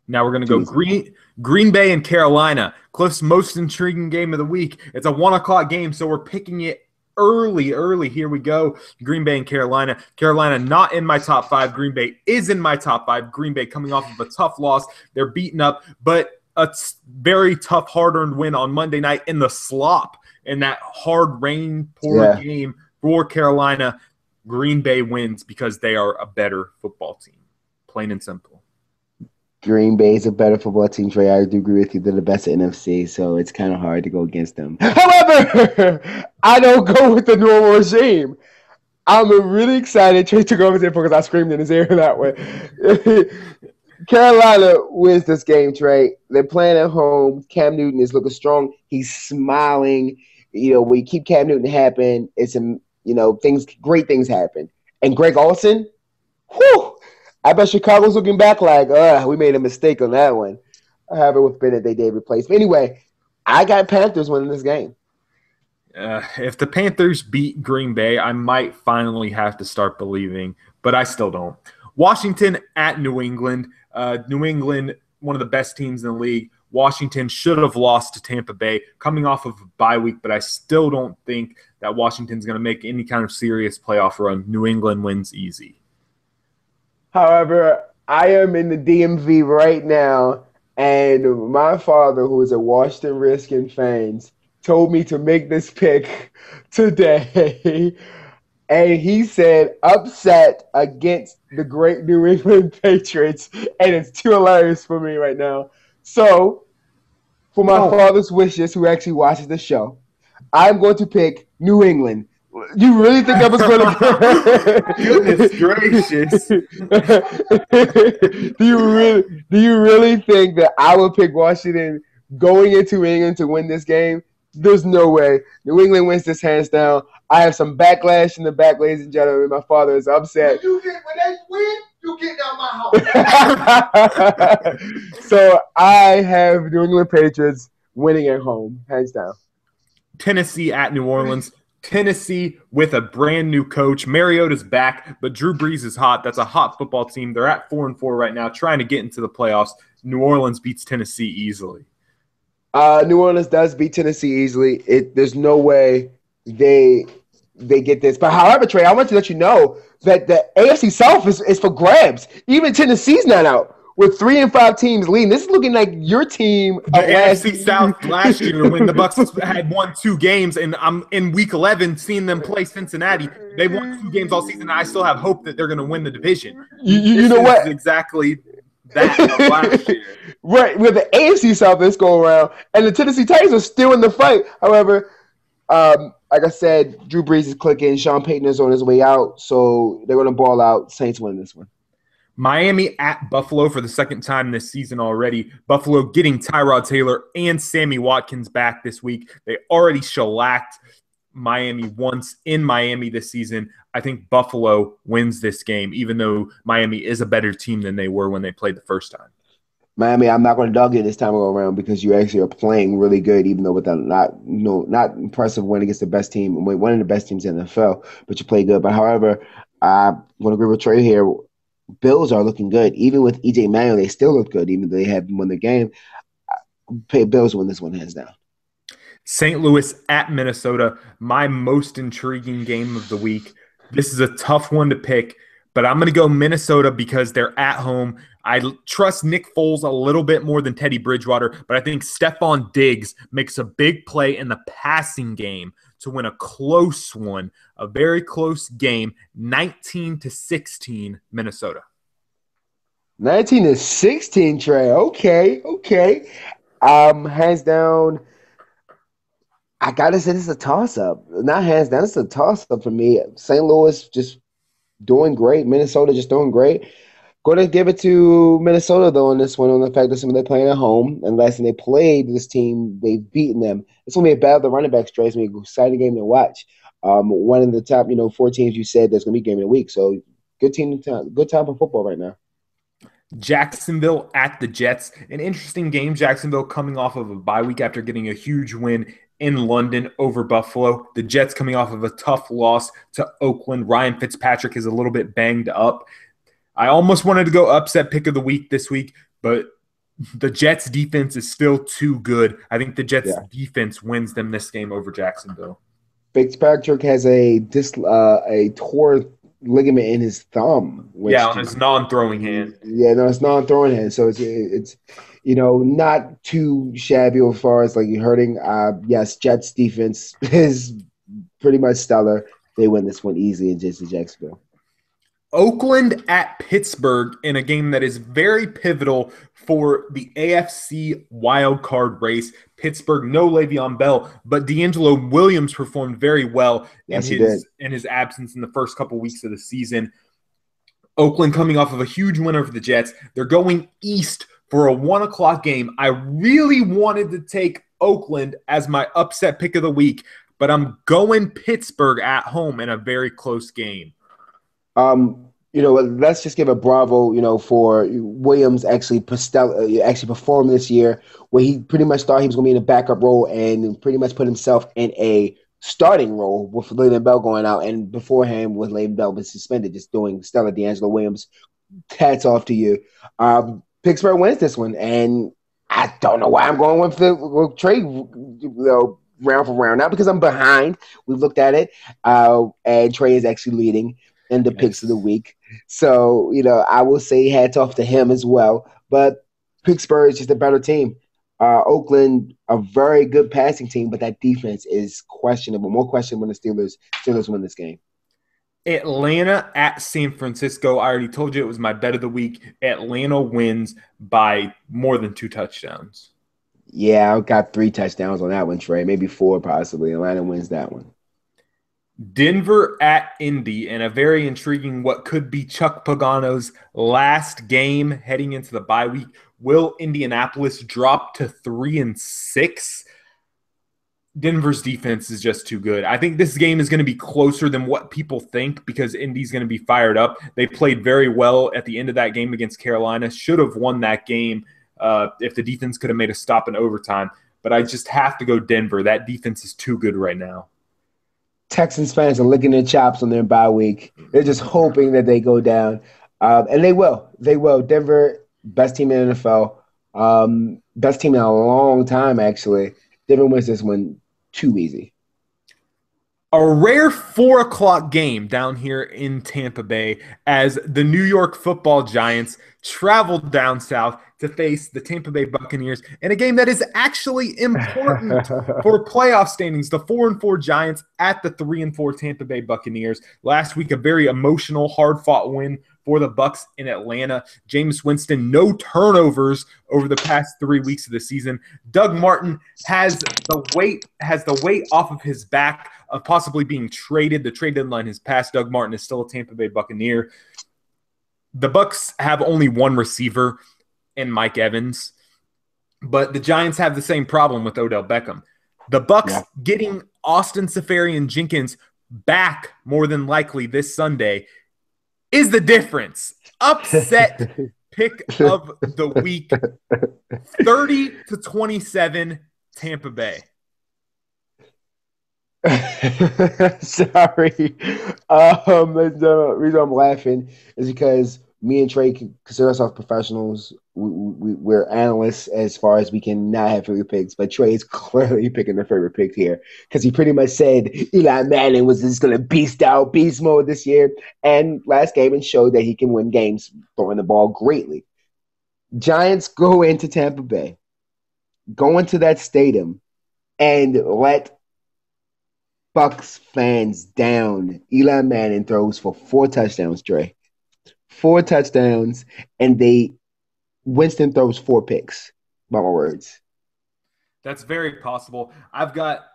Now we're going to go Green Bay and Carolina. Cliff's most intriguing game of the week. It's a 1 o'clock game, so we're picking it early. Here we go. Green Bay and Carolina. Carolina not in my top 5. Green Bay is in my top 5. Green Bay coming off of a tough loss. They're beaten up, but a very tough, hard-earned win on Monday night in the slop in that hard rain-poured game for Carolina. Green Bay wins because they are a better football team, plain and simple. Green Bay is a better football team, Trey. I do agree with you. They're the best in NFC, so it's kind of hard to go against them. However, I don't go with the normal regime. I'm really excited. Trey took over there because I screamed in his ear that way. Carolina wins this game, Trey. They're playing at home. Cam Newton is looking strong. He's smiling. When you keep Cam Newton happen, it's great things happen. And Greg Olsen, whew, I bet Chicago's looking back like, we made a mistake on that one. I have it with Bennett. They did replace. But anyway, I got Panthers winning this game. If the Panthers beat Green Bay, I might finally have to start believing, but I still don't. Washington at New England. New England, one of the best teams in the league. Washington should have lost to Tampa Bay coming off of a bye week, but I still don't think that Washington's going to make any kind of serious playoff run. New England wins easy. However, I am in the DMV right now, and my father, who is a Washington Redskins fan, told me to make this pick today. And he said upset against the great New England Patriots, and it's too hilarious for me right now. So, for my father's wishes, who actually watches the show, I'm going to pick New England. You really think I was going to? Goodness gracious! Do you really think that I would pick Washington going into England to win this game? There's no way. New England wins this hands down. I have some backlash in the back, ladies and gentlemen. My father is upset. When they win, you get out my house. So I have New England Patriots winning at home, hands down. Tennessee at New Orleans. Tennessee with a brand new coach. Mariota's back, but Drew Brees is hot. That's a hot football team. They're at 4-4 right now, trying to get into the playoffs. New Orleans beats Tennessee easily. New Orleans does beat Tennessee easily. There's no way they get this. But however, Trey, I want to let you know that the AFC South is for grabs. Even Tennessee's not out. With 3 and 5 teams leading, this is looking like your team. The AFC South last year when the Bucs had won 2 games, and I'm in Week 11 seeing them play Cincinnati. They won 2 games all season, and I still have hope that they're going to win the division. You know what? Exactly that last year. Right, with the AFC South this go around, and the Tennessee Titans are still in the fight. However, like I said, Drew Brees is clicking. Sean Payton is on his way out, so they're going to ball out. Saints win this one. Miami at Buffalo for the second time this season already. Buffalo getting Tyrod Taylor and Sammy Watkins back this week. They already shellacked Miami once in Miami this season. I think Buffalo wins this game, even though Miami is a better team than they were when they played the first time. Miami, I'm not going to dog you this time around because you actually are playing really good, even though with that not impressive win against the best team, one of the best teams in the NFL, but you play good. But however, I'm going to agree with Trey here. Bills are looking good. Even with EJ Manuel, they still look good, even though they haven't won the game. Bills win this one hands down. St. Louis at Minnesota, my most intriguing game of the week. This is a tough one to pick, but I'm going to go Minnesota because they're at home. I trust Nick Foles a little bit more than Teddy Bridgewater, but I think Stephon Diggs makes a big play in the passing game to win a close one, a very close game, 19-16 Minnesota. 19-16, Trey. Okay. Hands down, I gotta say this is a toss-up. Not hands down, it's a toss-up for me. St. Louis just doing great. Minnesota just doing great. Going to give it to Minnesota, though, on this one, on the fact that they're playing at home. And last time they played this team, they've beaten them. It's going to be a battle of the running back straight. It's going to be an exciting game to watch. One of the top, 4 teams you said that's going to be game of the week. So good time for football right now. Jacksonville at the Jets. An interesting game. Jacksonville coming off of a bye week after getting a huge win in London over Buffalo. The Jets coming off of a tough loss to Oakland. Ryan Fitzpatrick is a little bit banged up. I almost wanted to go upset pick of the week this week, but the Jets defense is still too good. I think the Jets defense wins them this game over Jacksonville. Fitzpatrick has a tore ligament in his thumb. On his non-throwing hand. Yeah, no, it's non-throwing hand. So it's not too shabby as far as like you're hurting. Yes, Jets defense is pretty much stellar. They win this one easily in Jacksonville. Oakland at Pittsburgh in a game that is very pivotal for the AFC wildcard race. Pittsburgh, no Le'Veon Bell, but D'Angelo Williams performed very well in his absence in the first couple weeks of the season. Oakland coming off of a huge win over the Jets. They're going east for a 1 o'clock game. I really wanted to take Oakland as my upset pick of the week, but I'm going Pittsburgh at home in a very close game. Let's just give a bravo, for Williams actually performed this year, where he pretty much thought he was going to be in a backup role and pretty much put himself in a starting role with Le'Veon Bell going out, and beforehand with Le'Veon Bell been suspended, just doing stellar. D'Angelo Williams, hats off to you. Pittsburgh wins this one, and I don't know why I'm going with Trey. round for round. Not because I'm behind. We've looked at it, and Trey is actually leading in the picks of the week. So, I will say hats off to him as well. But Pittsburgh is just a better team. Oakland, a very good passing team, but that defense is questionable. More questionable than the Steelers win this game. Atlanta at San Francisco. I already told you it was my bet of the week. Atlanta wins by more than 2 touchdowns. Yeah, I got 3 touchdowns on that one, Trey. Maybe 4 possibly. Atlanta wins that one. Denver at Indy, and a very intriguing what could be Chuck Pagano's last game heading into the bye week. Will Indianapolis drop to 3-6? Denver's defense is just too good. I think this game is going to be closer than what people think because Indy's going to be fired up. They played very well at the end of that game against Carolina. Should have won that game if the defense could have made a stop in overtime. But I just have to go Denver. That defense is too good right now. Texans fans are licking their chops on their bye week. They're just hoping that they go down. And they will. They will. Denver, best team in the NFL. Best team in a long time, actually. Denver wins this one too easy. A rare 4:00 game down here in Tampa Bay as the New York Football Giants traveled down south to face the Tampa Bay Buccaneers in a game that is actually important for playoff standings. The 4-4 Giants at the 3-4 Tampa Bay Buccaneers. Last week, a very emotional, hard-fought win for the Bucs in Atlanta. Jameis Winston, no turnovers over the past 3 weeks of the season. Doug Martin has the weight off of his back of possibly being traded. The trade deadline has passed. Doug Martin is still a Tampa Bay Buccaneer. The Bucs have only one receiver in Mike Evans, but the Giants have the same problem with Odell Beckham. The Bucs getting Austin Seferian-Jenkins back more than likely this Sunday is the difference. Upset pick of the week, 30-27 Tampa Bay. Sorry. The reason I'm laughing is because me and Trey can consider ourselves professionals. We're analysts as far as we can not have favorite picks, but Trey is clearly picking the favorite pick here because he pretty much said Eli Manning was just going to beast mode this year and last game and showed that he can win games throwing the ball greatly. Giants go into Tampa Bay, go into that stadium, and let Bucs fans down. Eli Manning throws for 4 touchdowns, Trey. 4 touchdowns, and Winston throws 4 picks. By my words. That's very possible. I've got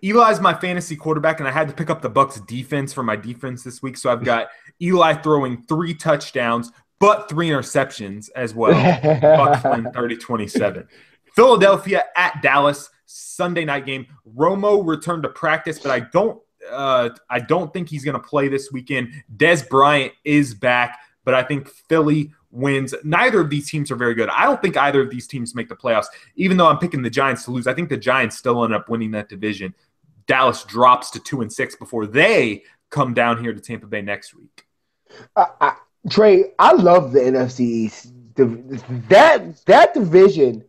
Eli's my fantasy quarterback, and I had to pick up the Bucs defense for my defense this week. So I've got Eli throwing 3 touchdowns, but 3 interceptions as well. Bucs win 30-27. Philadelphia at Dallas, Sunday night game. Romo returned to practice, but I don't think he's going to play this weekend. Dez Bryant is back, but I think Philly wins. Neither of these teams are very good. I don't think either of these teams make the playoffs. Even though I'm picking the Giants to lose, I think the Giants still end up winning that division. Dallas drops to 2-6 before they come down here to Tampa Bay next week. Trey, I love the NFC East. That division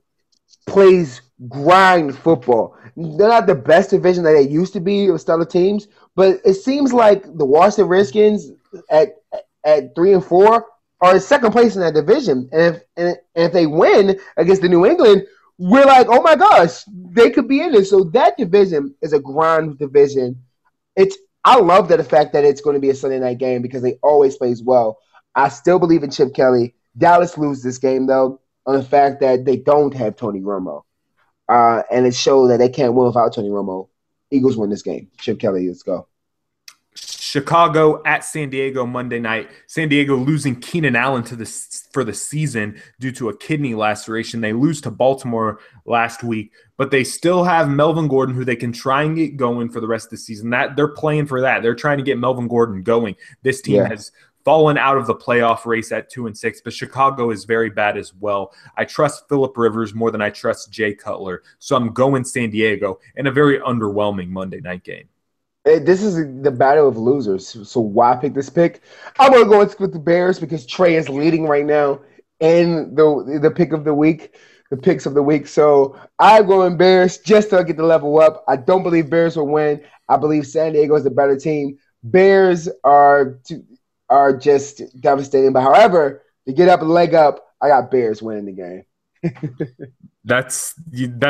plays grind football. They're not the best division that they used to be with stellar teams, but it seems like the Washington Redskins at 3-4 are in second place in that division. And if they win against the New England, we're like, oh my gosh, they could be in it. So that division is a grind division. I love the fact that it's going to be a Sunday night game because they always plays well. I still believe in Chip Kelly. Dallas loses this game though on the fact that they don't have Tony Romo. And it showed that they can't win without Tony Romo. Eagles win this game. Chip Kelly, let's go. Chicago at San Diego Monday night. San Diego losing Keenan Allen for the season due to a kidney laceration. They lose to Baltimore last week, but they still have Melvin Gordon, who they can try and get going for the rest of the season. That they're playing for that. They're trying to get Melvin Gordon going. This team has fallen out of the playoff race at 2-6, but Chicago is very bad as well. I trust Phillip Rivers more than I trust Jay Cutler, so I'm going San Diego in a very underwhelming Monday night game. This is the battle of losers, so why pick this pick? I'm going to go with the Bears because Trey is leading right now in the pick of the week. the picks of the week. So I'm going Bears just to get the level up. I don't believe Bears will win. I believe San Diego is the better team. Bears are just devastating. But however, to get up a leg up, I got Bears winning the game. That's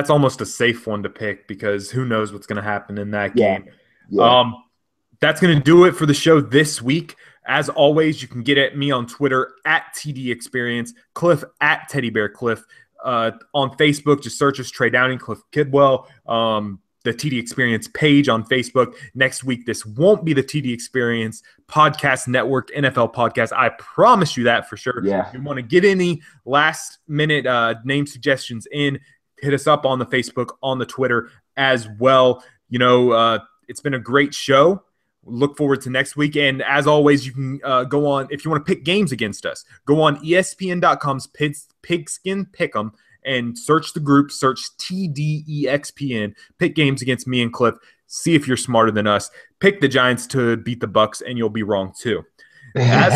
almost a safe one to pick because who knows what's going to happen in that game. Yeah. That's going to do it for the show this week. As always, you can get at me on Twitter at TDEXPN, Cliff at TeddyBearCliff. On Facebook, just search us Trey Downey, Cliff Kidwell. The TDEXPN page on Facebook. Next week, this won't be the TDEXPN Podcast Network NFL podcast. I promise you that for sure. Yeah. If you want to get any last-minute name suggestions in, hit us up on the Facebook, on the Twitter as well. It's been a great show. Look forward to next week. And as always, you can go on, if you want to pick games against us, go on ESPN.com's Pigskin Pick'em and search the group, search TDEXPN, pick games against me and Cliff, see if you're smarter than us. Pick the Giants to beat the Bucks, and you'll be wrong too. As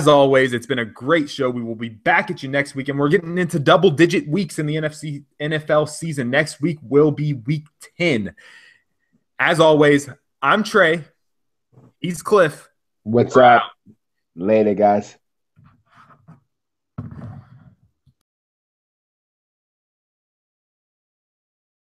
always, it's been a great show. We will be back at you next week, and we're getting into double-digit weeks in the NFL season. Next week will be Week 10. As always, I'm Trey. He's Cliff. What's up? Later, guys.